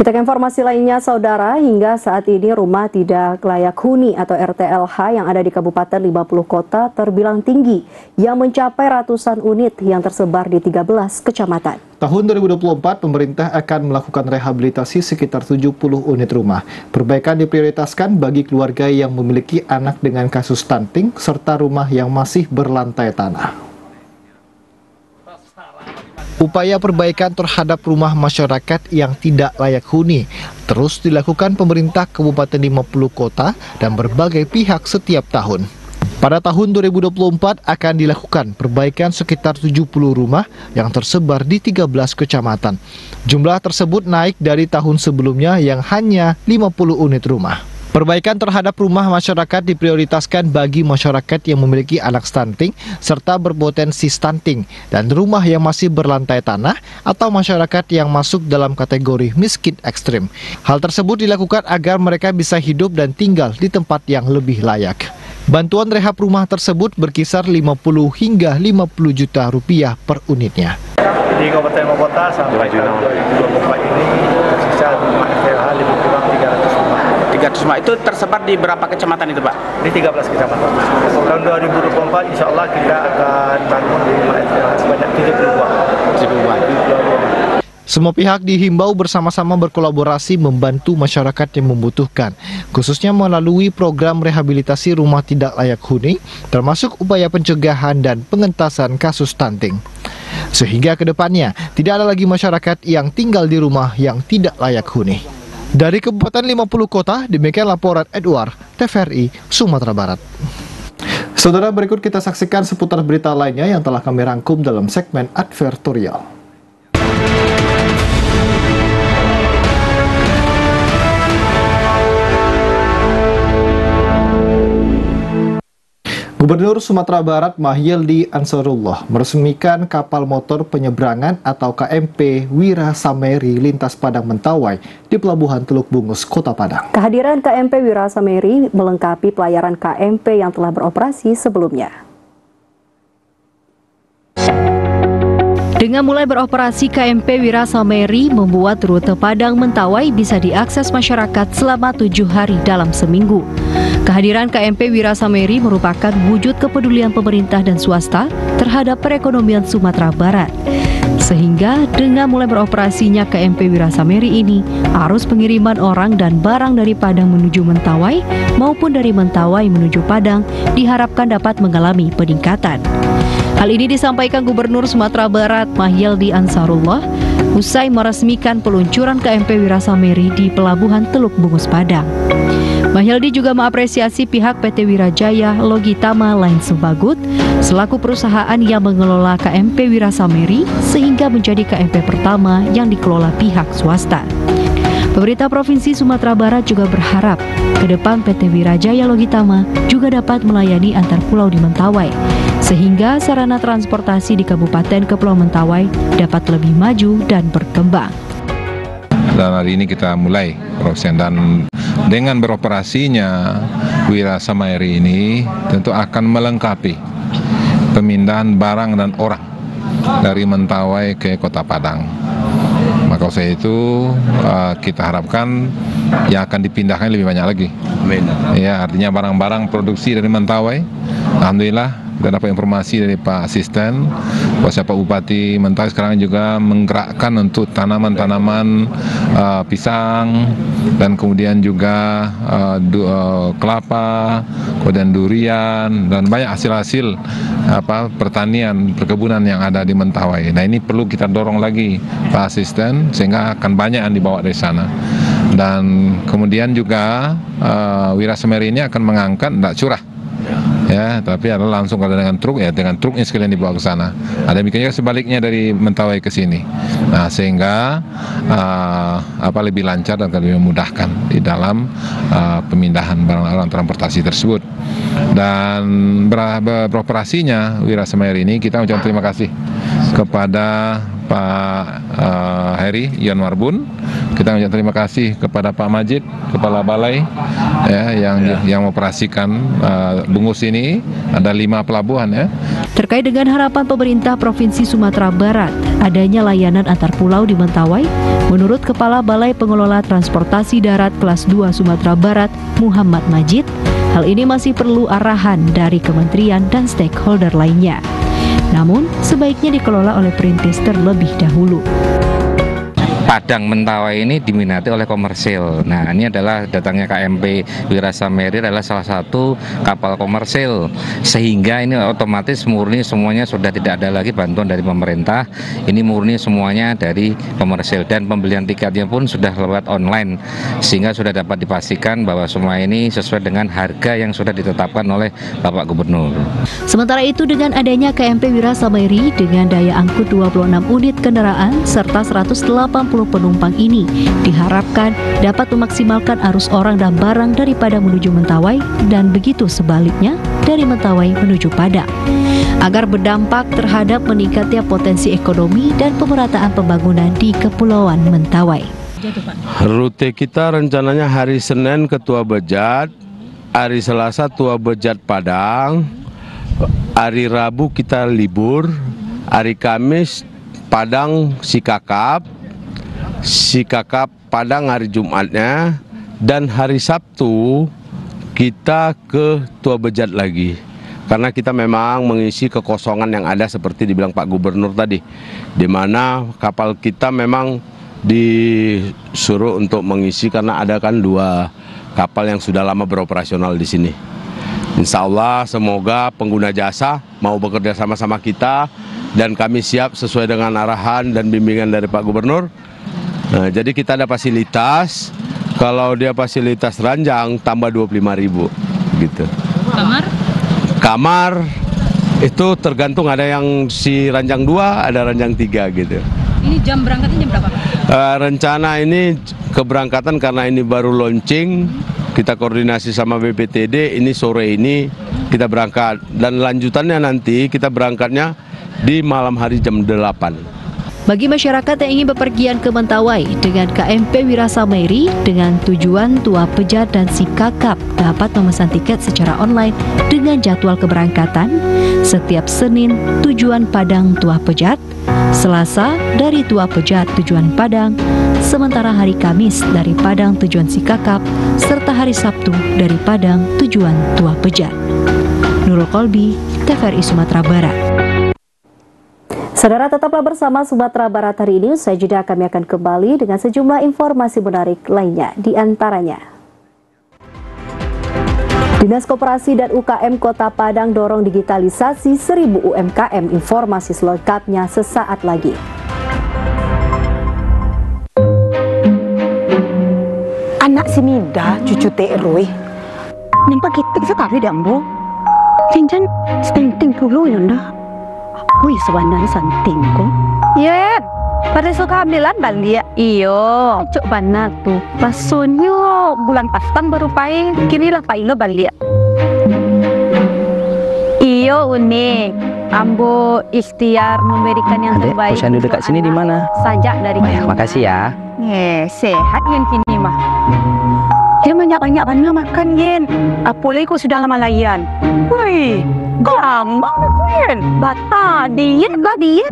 Kita ke informasi lainnya, saudara. Hingga saat ini rumah tidak layak huni atau RTLH yang ada di Kabupaten 50 kota terbilang tinggi, yang mencapai ratusan unit yang tersebar di 13 kecamatan. Tahun 2024, pemerintah akan melakukan rehabilitasi sekitar 70 unit rumah. Perbaikan diprioritaskan bagi keluarga yang memiliki anak dengan kasus stunting, serta rumah yang masih berlantai tanah. Upaya perbaikan terhadap rumah masyarakat yang tidak layak huni terus dilakukan pemerintah Kabupaten 50 kota dan berbagai pihak setiap tahun. Pada tahun 2024 akan dilakukan perbaikan sekitar 70 rumah yang tersebar di 13 kecamatan. Jumlah tersebut naik dari tahun sebelumnya yang hanya 50 unit rumah. Perbaikan terhadap rumah masyarakat diprioritaskan bagi masyarakat yang memiliki anak stunting serta berpotensi stunting dan rumah yang masih berlantai tanah atau masyarakat yang masuk dalam kategori miskin ekstrim. Hal tersebut dilakukan agar mereka bisa hidup dan tinggal di tempat yang lebih layak. Bantuan rehab rumah tersebut berkisar 50 hingga 50 juta rupiah per unitnya. Di Kabupaten Kota sampai tahun 2024 ini tersisa rumah RTLH lebih kurang 300 rumah. 300 rumah itu tersebar di berapa kecamatan itu, Pak? Di 13 kecamatan. Tahun 2024 insya Allah kita akan bangun rumah RTLH sebanyak 70 buah. Semua pihak dihimbau bersama-sama berkolaborasi membantu masyarakat yang membutuhkan, khususnya melalui program rehabilitasi rumah tidak layak huni, termasuk upaya pencegahan dan pengentasan kasus stunting. Sehingga ke depannya tidak ada lagi masyarakat yang tinggal di rumah yang tidak layak huni. Dari Kabupaten 50 kota, demikian laporan Edward, TVRI, Sumatera Barat. Saudara, berikut kita saksikan seputar berita lainnya yang telah kami rangkum dalam segmen advertorial. Gubernur Sumatera Barat Mahyildi Ansarullah meresmikan kapal motor penyeberangan atau KMP Wira Sameri lintas Padang Mentawai di Pelabuhan Teluk Bungus, Kota Padang. Kehadiran KMP Wira Sameri melengkapi pelayaran KMP yang telah beroperasi sebelumnya. Dengan mulai beroperasi, KMP Wira Sameri membuat rute Padang Mentawai bisa diakses masyarakat selama 7 hari dalam seminggu. Kehadiran KMP Wira Sameri merupakan wujud kepedulian pemerintah dan swasta terhadap perekonomian Sumatera Barat. Sehingga dengan mulai beroperasinya KMP Wira Sameri ini, arus pengiriman orang dan barang dari Padang menuju Mentawai maupun dari Mentawai menuju Padang diharapkan dapat mengalami peningkatan. Hal ini disampaikan Gubernur Sumatera Barat Mahyildi Ansarullah usai meresmikan peluncuran KMP Wira Sameri di Pelabuhan Teluk Bungus Padang. Mahyildi juga mengapresiasi pihak PT Wirajaya Logitama Line Sebagut selaku perusahaan yang mengelola KMP Wira Sameri sehingga menjadi KMP pertama yang dikelola pihak swasta. Pemerintah Provinsi Sumatera Barat juga berharap ke depan PT Wirajaya Logitama juga dapat melayani antar pulau di Mentawai, sehingga sarana transportasi di Kabupaten Kepulauan Mentawai dapat lebih maju dan berkembang. Dan hari ini kita mulai proses, dan dengan beroperasinya Wira Sameri ini tentu akan melengkapi pemindahan barang dan orang dari Mentawai ke Kota Padang. Maka saya itu kita harapkan yang akan dipindahkan lebih banyak lagi. Ya, artinya barang-barang produksi dari Mentawai, alhamdulillah kita dapat informasi dari Pak Asisten, Pak Bupati Mentawai sekarang juga menggerakkan untuk tanaman-tanaman pisang dan kemudian juga kelapa, kemudian durian dan banyak hasil-hasil pertanian, perkebunan yang ada di Mentawai. Nah, ini perlu kita dorong lagi Pak Asisten sehingga akan banyak yang dibawa dari sana. Dan kemudian juga Wira Semeri ini akan mengangkat, tidak curah ya, tapi adalah langsung kalau dengan truk ya, dengan truknya sekalian dibawa ke sana. Ada demikian juga sebaliknya dari Mentawai ke sini. Nah, sehingga lebih lancar dan lebih memudahkan di dalam pemindahan barang-barang transportasi tersebut. Dan beroperasinya Wira Semeri ini kita ucapkan terima kasih kepada Pak Heri Yon Marbun. Kita ucapkan terima kasih kepada Pak Majid, Kepala Balai ya, yang mengoperasikan Bungus ini. Ada 5 pelabuhan ya. Terkait dengan harapan pemerintah Provinsi Sumatera Barat adanya layanan antar pulau di Mentawai, menurut Kepala Balai Pengelola Transportasi Darat Kelas 2 Sumatera Barat, Muhammad Majid, hal ini masih perlu arahan dari kementerian dan stakeholder lainnya. Namun, sebaiknya dikelola oleh perintis terlebih dahulu. Padang Mentawai ini diminati oleh komersil. Nah, ini adalah datangnya KMP Wira Semeri adalah salah satu kapal komersil, sehingga ini otomatis murni semuanya sudah tidak ada lagi bantuan dari pemerintah. Ini murni semuanya dari komersil dan pembelian tiketnya pun sudah lewat online, sehingga sudah dapat dipastikan bahwa semua ini sesuai dengan harga yang sudah ditetapkan oleh Bapak Gubernur. Sementara itu, dengan adanya KMP Wira Semeri dengan daya angkut 26 unit kendaraan serta 180 penumpang ini diharapkan dapat memaksimalkan arus orang dan barang daripada menuju Mentawai dan begitu sebaliknya dari Mentawai menuju Padang, agar berdampak terhadap meningkatnya potensi ekonomi dan pemerataan pembangunan di Kepulauan Mentawai. Rute kita rencananya hari Senin ke Tua Bejat, hari Selasa Tua Bejat Padang, hari Rabu kita libur, hari Kamis Padang Sikakap Padang hari Jumatnya, dan hari Sabtu kita ke Tua Bejat lagi. Karena kita memang mengisi kekosongan yang ada seperti dibilang Pak Gubernur tadi, di mana kapal kita memang disuruh untuk mengisi karena ada kan 2 kapal yang sudah lama beroperasional di sini. Insya Allah semoga pengguna jasa mau bekerja sama-sama kita dan kami siap sesuai dengan arahan dan bimbingan dari Pak Gubernur. Nah, jadi kita ada fasilitas, kalau dia fasilitas ranjang tambah 25.000 gitu. Kamar itu tergantung, ada yang si ranjang 2, ada ranjang 3 gitu. Ini jam berangkatnya jam berapa? Rencana ini keberangkatan karena ini baru launching, kita koordinasi sama BPTD, ini sore ini kita berangkat dan lanjutannya nanti kita berangkatnya di malam hari jam 8. Bagi masyarakat yang ingin bepergian ke Mentawai dengan KMP Wira Semeri dengan tujuan Tua Bejat dan Sikakap dapat memesan tiket secara online dengan jadwal keberangkatan setiap Senin tujuan Padang Tua Bejat, Selasa dari Tua Bejat tujuan Padang, sementara hari Kamis dari Padang tujuan Sikakap, serta hari Sabtu dari Padang tujuan Tua Bejat. Nurul Kolbi, TVRI Sumatera Barat. Saudara, tetaplah bersama Sumatera Barat hari ini. Usai jeda kami akan kembali dengan sejumlah informasi menarik lainnya. Di antaranya, Dinas Koperasi dan UKM Kota Padang dorong digitalisasi 1000 UMKM. Informasi selengkapnya sesaat lagi. Anak si Mida, cucu Teh Roy. Nampak kitik sekali dah, Ambo. Cincin stinting dulu ya, dah. Wih, sebenarnya santing kok. Yep, pada suka ambilan balik. Iyo, cok banat tuh. Pasunyo bulan pastan baru paing, kini lah paing lo balik. Iyo unik. Ambo ikhtiar memberikan yang terbaik. Posyandu dekat sini di mana? Sajak dari kami. Makasih ya. Sehat yang kini mah. Dia banyak-banyak makan Yen. Apalagi kau sudah lama layan. Wih, gampang Yen. Bata diet lah diet.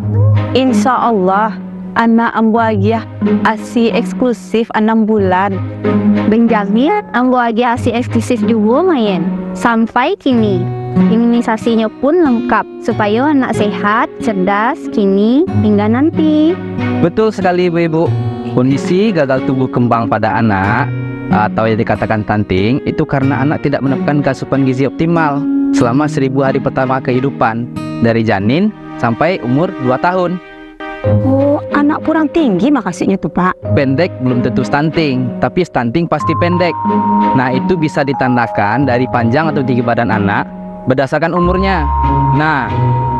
Insya Allah anak ambo agia asi eksklusif 6 bulan. Benjamin ambo agia asi eksklusif juga Yen. Sampai kini. Imunisasinya pun lengkap supaya anak sehat, cerdas, kini hingga nanti. Betul sekali Ibu. Kondisi gagal tumbuh kembang pada anak atau yang dikatakan stunting itu karena anak tidak mendapatkan asupan gizi optimal selama 1000 hari pertama kehidupan dari janin sampai umur 2 tahun. Oh, anak kurang tinggi makasihnya tuh Pak. Pendek belum tentu stunting, tapi stunting pasti pendek. Nah, itu bisa ditandakan dari panjang atau tinggi badan anak berdasarkan umurnya. Nah,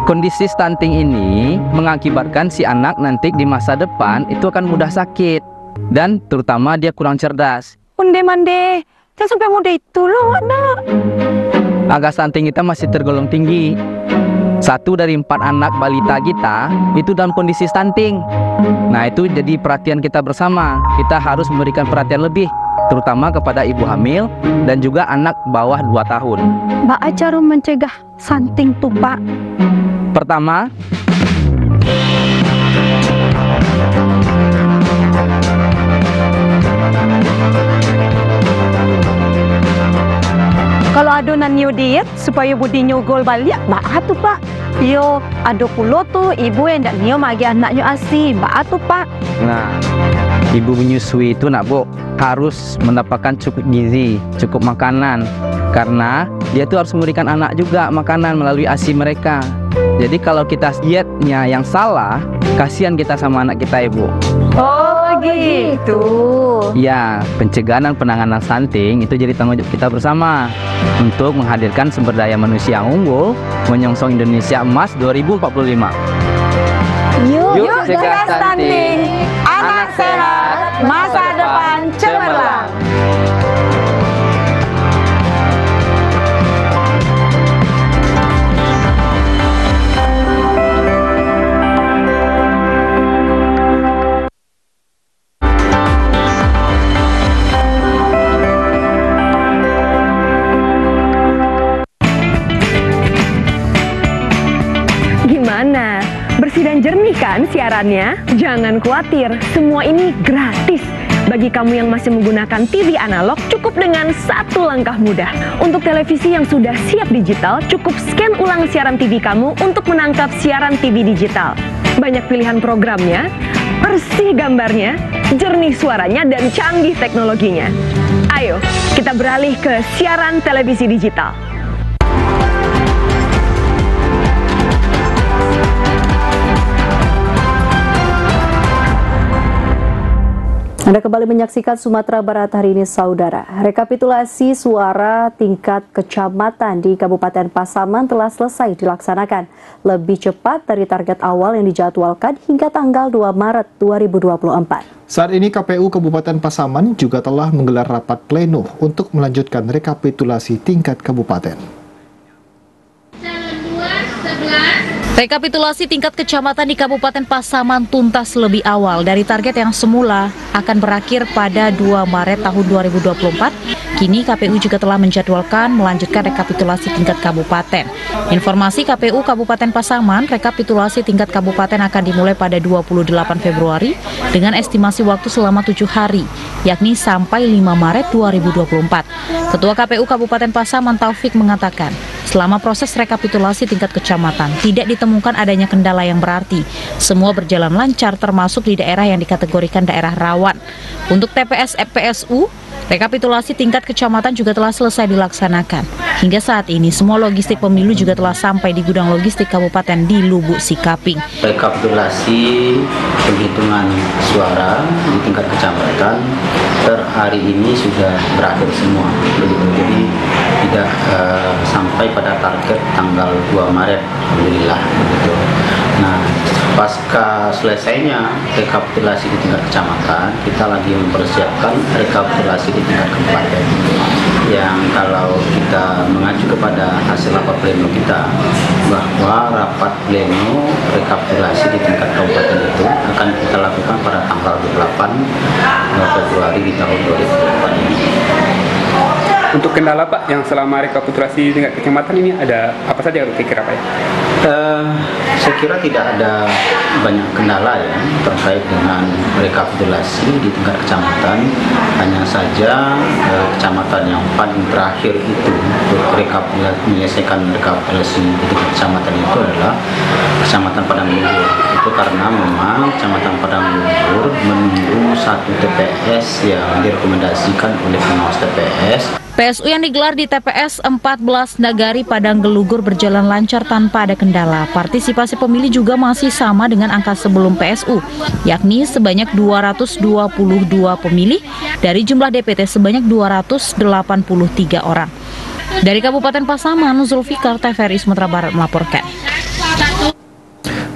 kondisi stunting ini mengakibatkan si anak nanti di masa depan itu akan mudah sakit dan terutama dia kurang cerdas. Unde mande, jangan sampai muda itu loh anak. Angka stunting kita masih tergolong tinggi. 1 dari 4 anak balita kita itu dalam kondisi stunting. Nah, itu jadi perhatian kita bersama. Kita harus memberikan perhatian lebih, terutama kepada ibu hamil dan juga anak bawah 2 tahun. Mbak cara mencegah stunting tuh Pak. Pertama, kalau adonan new diet supaya budi nyogol balik, mbak tuh Pak. Yo, ada pula tuh ibu yang ndak nio magi anaknya asi, mbak tuh Pak. nah, ibu menyusui itu nak Bu harus mendapatkan cukup gizi, cukup makanan. Karena dia tuh harus memberikan anak juga makanan melalui ASI mereka. Jadi kalau kita dietnya yang salah, kasihan kita sama anak kita Ibu. Oh gitu. Ya, pencegahan dan penanganan stunting itu jadi tanggung jawab kita bersama untuk menghadirkan sumber daya manusia yang unggul menyongsong Indonesia Emas 2045. Yuk cegah stunting, anak sehat, masa depan cemerlang. Gimana? Bersih dan jernih kan siarannya? Jangan khawatir, semua ini gratis. Bagi kamu yang masih menggunakan TV analog, cukup dengan 1 langkah mudah. Untuk televisi yang sudah siap digital, cukup scan ulang siaran TV kamu untuk menangkap siaran TV digital. Banyak pilihan programnya, bersih gambarnya, jernih suaranya, dan canggih teknologinya. Ayo, kita beralih ke siaran televisi digital. Anda kembali menyaksikan Sumatera Barat hari ini, saudara. Rekapitulasi suara tingkat kecamatan di Kabupaten Pasaman telah selesai dilaksanakan. Lebih cepat dari target awal yang dijadwalkan hingga tanggal 2 Maret 2024. Saat ini KPU Kabupaten Pasaman juga telah menggelar rapat pleno untuk melanjutkan rekapitulasi tingkat kabupaten. Rekapitulasi tingkat kecamatan di Kabupaten Pasaman tuntas lebih awal dari target yang semula akan berakhir pada 2 Maret tahun 2024. Kini KPU juga telah menjadwalkan melanjutkan rekapitulasi tingkat kabupaten. Informasi KPU Kabupaten Pasaman, rekapitulasi tingkat kabupaten akan dimulai pada 28 Februari dengan estimasi waktu selama 7 hari, yakni sampai 5 Maret 2024. Ketua KPU Kabupaten Pasaman Taufik mengatakan, selama proses rekapitulasi tingkat kecamatan tidak ditemukan adanya kendala yang berarti. Semua berjalan lancar termasuk di daerah yang dikategorikan daerah rawan. Untuk TPS FPSU, rekapitulasi tingkat kecamatan juga telah selesai dilaksanakan. Hingga saat ini semua logistik pemilu juga telah sampai di gudang logistik kabupaten di Lubuk Sikaping. Rekapitulasi penghitungan suara di tingkat kecamatan per hari ini sudah berakhir semua. Jadi tidak sampai pada target tanggal 2 Maret, alhamdulillah. Nah, pasca selesainya rekapitulasi di tingkat kecamatan, kita lagi mempersiapkan rekapitulasi di tingkat kabupaten. Yang kalau kita mengacu kepada hasil rapat pleno kita, bahwa rapat pleno rekapitulasi di tingkat kabupaten itu akan kita lakukan pada tanggal 28 Februari di tahun 2024 ini. Untuk kendala Pak yang selama rekapitulasi tingkat kecamatan ini ada apa saja kira-kira Pak? Saya kira tidak ada banyak kendala ya terkait dengan rekapitulasi di tingkat kecamatan. Hanya saja kecamatan yang paling terakhir itu untuk menyelesaikan rekapitulasi di tingkat kecamatan itu adalah Kecamatan Padang Luhur. Itu karena memang Kecamatan Padang Luhur menunggu satu TPS yang direkomendasikan oleh pengawas TPS. PSU yang digelar di TPS 14 Nagari Padang Gelugur berjalan lancar tanpa ada kendala. Partisipasi pemilih juga masih sama dengan angka sebelum PSU, yakni sebanyak 222 pemilih dari jumlah DPT sebanyak 283 orang. Dari Kabupaten Pasaman, Zulfikar, TVRI Sumatera Barat melaporkan.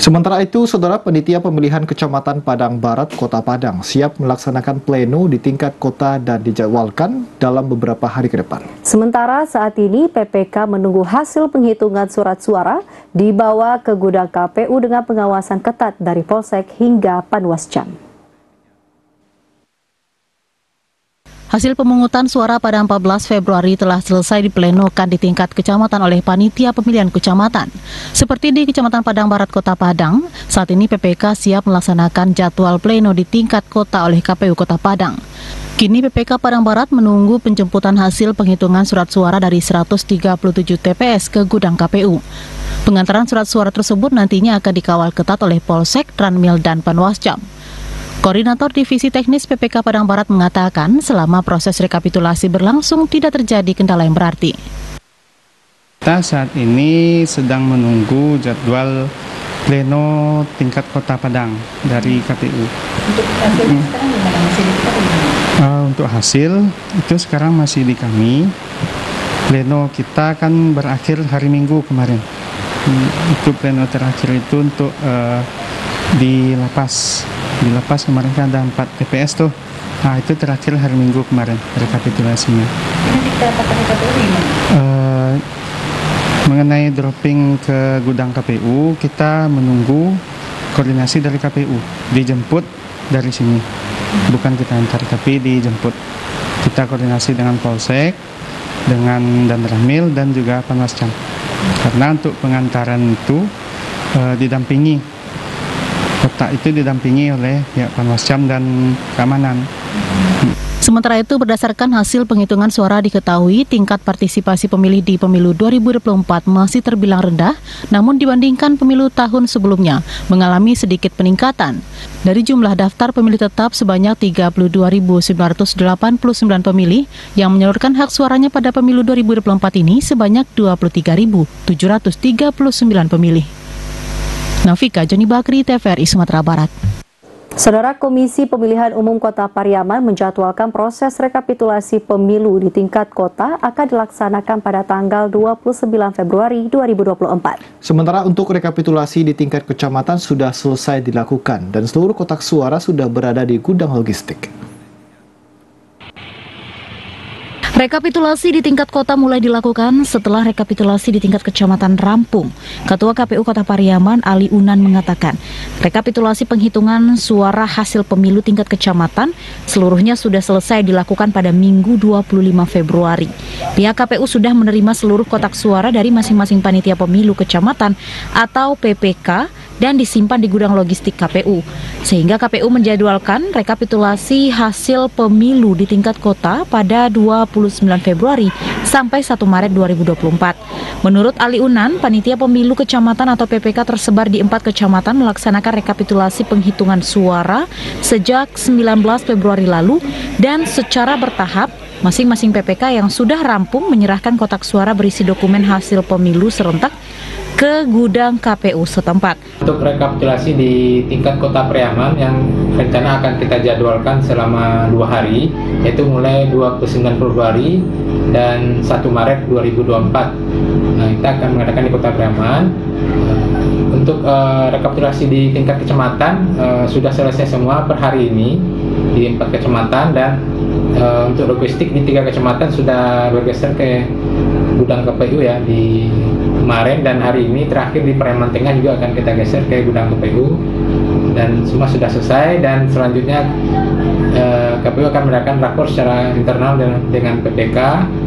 Sementara itu, Saudara, Panitia Pemilihan Kecamatan Padang Barat, Kota Padang siap melaksanakan pleno di tingkat kota dan dijadwalkan dalam beberapa hari ke depan. Sementara saat ini PPK menunggu hasil penghitungan surat suara dibawa ke gudang KPU dengan pengawasan ketat dari Polsek hingga Panwascam. Hasil pemungutan suara pada 14 Februari telah selesai diplenokan di tingkat kecamatan oleh Panitia Pemilihan Kecamatan. Seperti di Kecamatan Padang Barat, Kota Padang, saat ini PPK siap melaksanakan jadwal pleno di tingkat kota oleh KPU Kota Padang. Kini PPK Padang Barat menunggu penjemputan hasil penghitungan surat suara dari 137 TPS ke gudang KPU. Pengantaran surat suara tersebut nantinya akan dikawal ketat oleh Polsek, Ranmil, dan Panwascam. Koordinator Divisi Teknis PPK Padang Barat mengatakan selama proses rekapitulasi berlangsung tidak terjadi kendala yang berarti. Kita saat ini sedang menunggu jadwal pleno tingkat Kota Padang dari KPU. Untuk hasil sekarang gimana? Masih di kita? Untuk hasil itu sekarang masih di kami. Pleno kita kan berakhir hari Minggu kemarin. Itu pleno terakhir itu untuk di lapas. Di lapas kemarin kan ada 4 TPS tuh. Nah itu terakhir hari Minggu kemarin rekapitulasinya. Ini dikatakan KPU gimana? Mengenai dropping ke gudang KPU, kita menunggu koordinasi dari KPU. Dijemput dari sini. Bukan kita antar, tapi dijemput. Kita koordinasi dengan Polsek, dengan Danramil, dan juga Panwascam. Karena untuk pengantaran itu didampingi. Kota itu didampingi oleh pihak Panwascam dan keamanan. Sementara itu, berdasarkan hasil penghitungan suara diketahui tingkat partisipasi pemilih di pemilu 2024 masih terbilang rendah, namun dibandingkan pemilu tahun sebelumnya mengalami sedikit peningkatan. Dari jumlah daftar pemilih tetap sebanyak 32.989 pemilih yang menyalurkan hak suaranya pada pemilu 2024 ini sebanyak 23.739 pemilih. Nafika Joni Bakri, TVRI Sumatera Barat. Saudara, Komisi Pemilihan Umum Kota Pariaman menjadwalkan proses rekapitulasi pemilu di tingkat kota akan dilaksanakan pada tanggal 29 Februari 2024. Sementara untuk rekapitulasi di tingkat kecamatan sudah selesai dilakukan dan seluruh kotak suara sudah berada di gudang logistik. Rekapitulasi di tingkat kota mulai dilakukan setelah rekapitulasi di tingkat kecamatan rampung. Ketua KPU Kota Pariaman Ali Unan mengatakan, rekapitulasi penghitungan suara hasil pemilu tingkat kecamatan seluruhnya sudah selesai dilakukan pada Minggu 25 Februari. Pihak KPU sudah menerima seluruh kotak suara dari masing-masing panitia pemilu kecamatan atau PPK dan disimpan di gudang logistik KPU. Sehingga KPU menjadwalkan rekapitulasi hasil pemilu di tingkat kota pada 29 Februari sampai 1 Maret 2024. Menurut Ali Unan, panitia pemilu kecamatan atau PPK tersebar di 4 kecamatan melaksanakan rekapitulasi penghitungan suara sejak 19 Februari lalu dan secara bertahap masing-masing PPK yang sudah rampung menyerahkan kotak suara berisi dokumen hasil pemilu serentak ke gudang KPU setempat. Untuk rekapitulasi di tingkat Kota Pariaman yang rencana akan kita jadwalkan selama 2 hari, yaitu mulai 29 Februari dan 1 Maret 2024. Nah, kita akan mengadakan di Kota Pariaman. Untuk rekapitulasi di tingkat kecamatan sudah selesai semua per hari ini di 4 kecamatan dan untuk logistik di 3 kecamatan sudah bergeser ke gudang KPU ya di kemarin dan hari ini terakhir di Pariaman Tengah juga akan kita geser ke gudang KPU dan semua sudah selesai dan selanjutnya KPU akan mengadakan rapor secara internal dengan PPK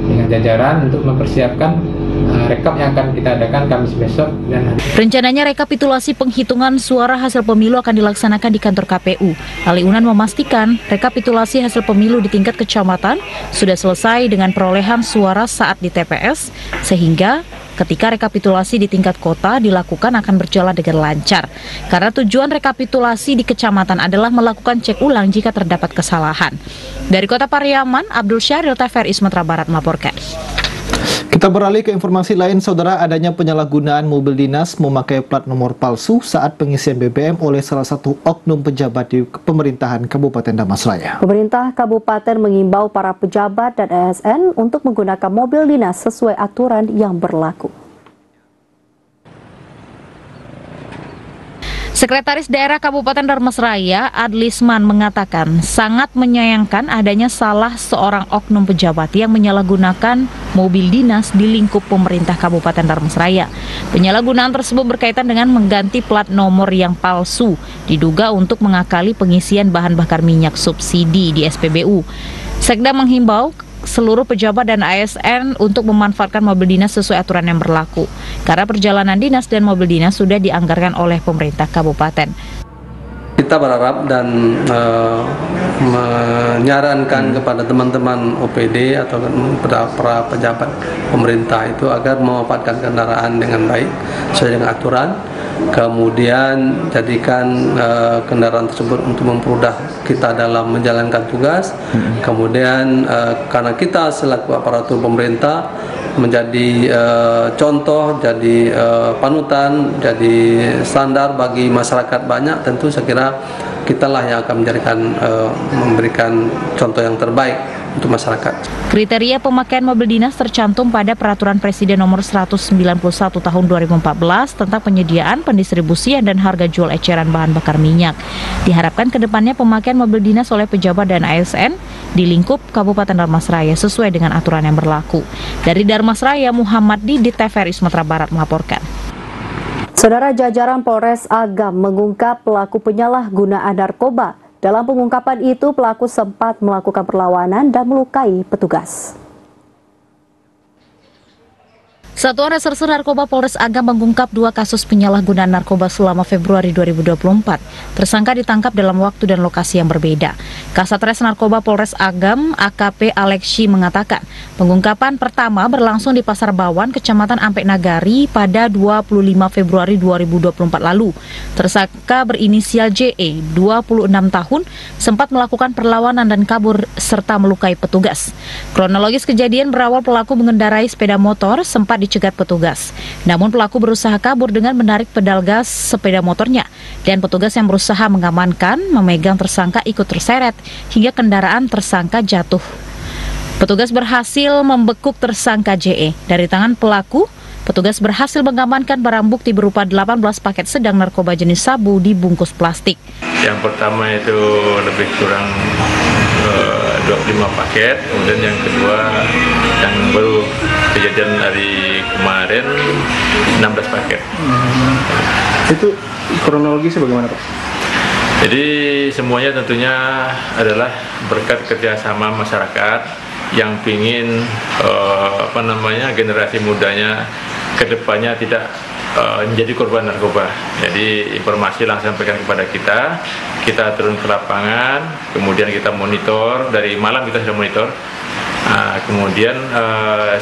dengan jajaran untuk mempersiapkan rekap yang akan kita adakan Kamis besok dan hari. Rencananya rekapitulasi penghitungan suara hasil pemilu akan dilaksanakan di kantor KPU. Ali Unan memastikan rekapitulasi hasil pemilu di tingkat kecamatan sudah selesai dengan perolehan suara saat di TPS, sehingga ketika rekapitulasi di tingkat kota dilakukan akan berjalan dengan lancar. Karena tujuan rekapitulasi di kecamatan adalah melakukan cek ulang jika terdapat kesalahan. Dari Kota Pariaman, Abdul Syahril, TVRI Sumatera Barat melaporkan. Kita beralih ke informasi lain, saudara. Adanya penyalahgunaan mobil dinas memakai plat nomor palsu saat pengisian BBM oleh salah satu oknum pejabat di pemerintahan Kabupaten Dharmasraya. Pemerintah Kabupaten mengimbau para pejabat dan ASN untuk menggunakan mobil dinas sesuai aturan yang berlaku. Sekretaris Daerah Kabupaten Dharmasraya, Adlisman, mengatakan sangat menyayangkan adanya salah seorang oknum pejabat yang menyalahgunakan mobil dinas di lingkup pemerintah Kabupaten Dharmasraya. Penyalahgunaan tersebut berkaitan dengan mengganti plat nomor yang palsu, diduga untuk mengakali pengisian bahan bakar minyak subsidi di SPBU. Sekda menghimbau seluruh pejabat dan ASN untuk memanfaatkan mobil dinas sesuai aturan yang berlaku, karena perjalanan dinas dan mobil dinas sudah dianggarkan oleh pemerintah kabupaten. Kita berharap dan menyarankan kepada teman-teman OPD atau para pejabat pemerintah itu agar memanfaatkan kendaraan dengan baik sesuai dengan aturan. Kemudian jadikan kendaraan tersebut untuk mempermudah kita dalam menjalankan tugas. Kemudian karena kita selaku aparatur pemerintah menjadi contoh, jadi panutan, jadi standar bagi masyarakat banyak, tentu saya kira kitalah yang akan memberikan contoh yang terbaik untuk masyarakat. Kriteria pemakaian mobil dinas tercantum pada Peraturan Presiden Nomor 191 Tahun 2014 tentang penyediaan, pendistribusian, dan harga jual eceran bahan bakar minyak. Diharapkan ke depannya pemakaian mobil dinas oleh pejabat dan ASN di lingkup Kabupaten Dharmasraya sesuai dengan aturan yang berlaku. Dari Dharmasraya, Muhammad Didit, TVRI Sumatera Barat melaporkan. Saudara, jajaran Polres Agam mengungkap pelaku penyalahgunaan narkoba. Dalam pengungkapan itu, pelaku sempat melakukan perlawanan dan melukai petugas. Satuan Reserse Narkoba Polres Agam mengungkap 2 kasus penyalahgunaan narkoba selama Februari 2024. Tersangka ditangkap dalam waktu dan lokasi yang berbeda. Kasatres Narkoba Polres Agam, AKP Alexi, mengatakan pengungkapan pertama berlangsung di Pasar Bawan, Kecamatan Ampek Nagari pada 25 Februari 2024 lalu. Tersangka berinisial JE, 26 tahun, sempat melakukan perlawanan dan kabur serta melukai petugas. Kronologis kejadian berawal pelaku mengendarai sepeda motor sempat dicegat petugas. Namun pelaku berusaha kabur dengan menarik pedal gas sepeda motornya, dan petugas yang berusaha mengamankan memegang tersangka ikut terseret hingga kendaraan tersangka jatuh. Petugas berhasil membekuk tersangka JE. Dari tangan pelaku, petugas berhasil mengamankan barang bukti berupa 18 paket sedang narkoba jenis sabu dibungkus plastik. Yang pertama itu lebih kurang 25 paket, kemudian yang kedua yang baru kejadian hari kemarin 16 paket. Itu kronologisnya bagaimana, Pak? Jadi semuanya tentunya adalah berkat kerjasama masyarakat yang ingin generasi mudanya kedepannya tidak menjadi korban narkoba. Jadi informasi langsung sampaikan kepada kita turun ke lapangan, kemudian kita monitor, dari malam kita sudah monitor. Kemudian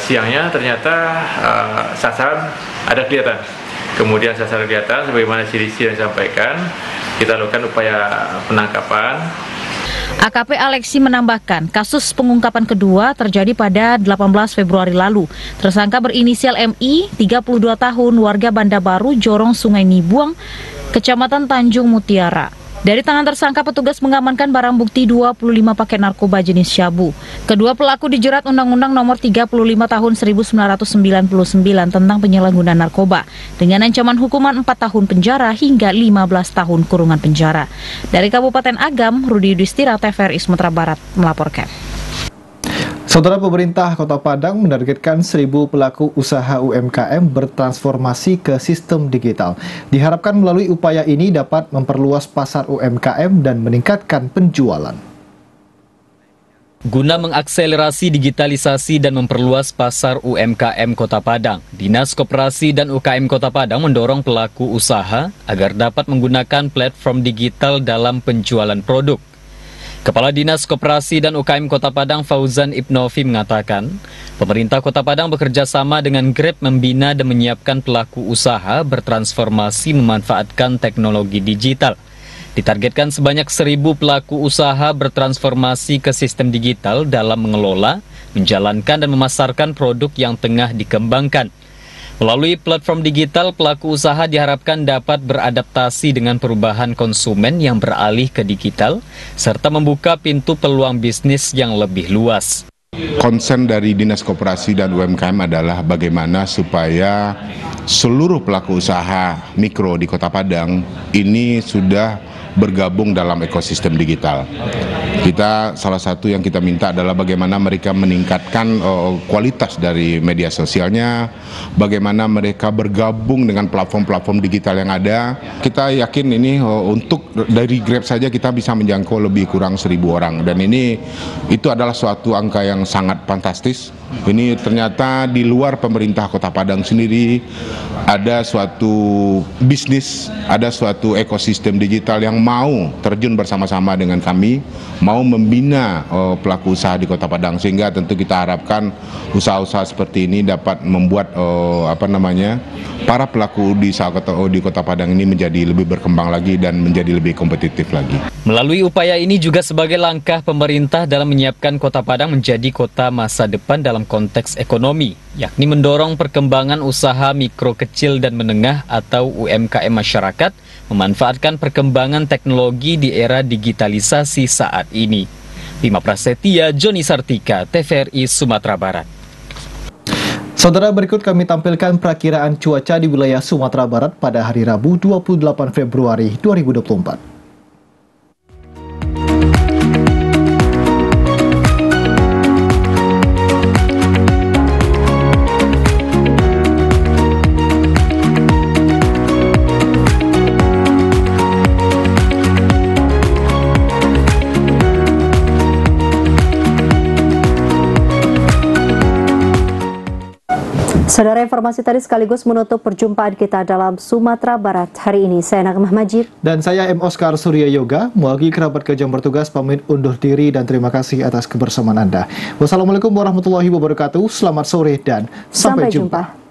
siangnya ternyata sasaran ada kelihatan. Kemudian sasaran kelihatan, sebagaimana ciri-ciri yang disampaikan, kita lakukan upaya penangkapan. AKP Alexi menambahkan, kasus pengungkapan kedua terjadi pada 18 Februari lalu. Tersangka berinisial MI, 32 tahun, warga Banda Baru, Jorong, Sungai Nibuang, Kecamatan Tanjung Mutiara. Dari tangan tersangka, petugas mengamankan barang bukti 25 paket narkoba jenis syabu. Kedua pelaku dijerat Undang-Undang Nomor 35 Tahun 1999 tentang penyalahgunaan narkoba dengan ancaman hukuman 4 tahun penjara hingga 15 tahun kurungan penjara. Dari Kabupaten Agam, Rudi Yudhistira, TVRI Sumatera Barat melaporkan. Saudara, pemerintah Kota Padang menargetkan 1.000 pelaku usaha UMKM bertransformasi ke sistem digital. Diharapkan melalui upaya ini dapat memperluas pasar UMKM dan meningkatkan penjualan. Guna mengakselerasi digitalisasi dan memperluas pasar UMKM Kota Padang, Dinas Koperasi dan UKM Kota Padang mendorong pelaku usaha agar dapat menggunakan platform digital dalam penjualan produk. Kepala Dinas Koperasi dan UKM Kota Padang Fauzan Ibnovi mengatakan, pemerintah Kota Padang bekerja sama dengan Grab membina dan menyiapkan pelaku usaha bertransformasi memanfaatkan teknologi digital. Ditargetkan sebanyak 1.000 pelaku usaha bertransformasi ke sistem digital dalam mengelola, menjalankan dan memasarkan produk yang tengah dikembangkan. Melalui platform digital, pelaku usaha diharapkan dapat beradaptasi dengan perubahan konsumen yang beralih ke digital, serta membuka pintu peluang bisnis yang lebih luas. Konsen dari Dinas Koperasi dan UMKM adalah bagaimana supaya seluruh pelaku usaha mikro di Kota Padang ini sudah bergabung dalam ekosistem digital. Salah satu yang kita minta adalah bagaimana mereka meningkatkan kualitas dari media sosialnya, bagaimana mereka bergabung dengan platform-platform digital yang ada. Kita yakin ini untuk dari Grab saja kita bisa menjangkau lebih kurang 1.000 orang, dan itu adalah suatu angka yang sangat fantastis. Ini ternyata di luar pemerintah Kota Padang sendiri ada suatu bisnis, ada suatu ekosistem digital yang mau terjun bersama-sama dengan kami, mau membina pelaku usaha di Kota Padang, sehingga tentu kita harapkan usaha-usaha seperti ini dapat membuat para pelaku di Kota Padang ini menjadi lebih berkembang lagi dan menjadi lebih kompetitif lagi. Melalui upaya ini juga sebagai langkah pemerintah dalam menyiapkan Kota Padang menjadi kota masa depan dalam konteks ekonomi, yakni mendorong perkembangan usaha mikro kecil dan menengah atau UMKM masyarakat, memanfaatkan perkembangan teknologi di era digitalisasi saat ini. Bima Prasetya, Joni Sartika, TVRI Sumatera Barat. Saudara, berikut kami tampilkan perakiraan cuaca di wilayah Sumatera Barat pada hari Rabu 28 Februari 2024. Saudara, informasi tadi sekaligus menutup perjumpaan kita dalam Sumatera Barat hari ini. Saya Nakmah Majid. Dan saya M. Oscar Surya Yoga, mewakili kerabat kerja yang bertugas pamit undur diri dan terima kasih atas kebersamaan Anda. Wassalamualaikum warahmatullahi wabarakatuh, selamat sore dan sampai jumpa.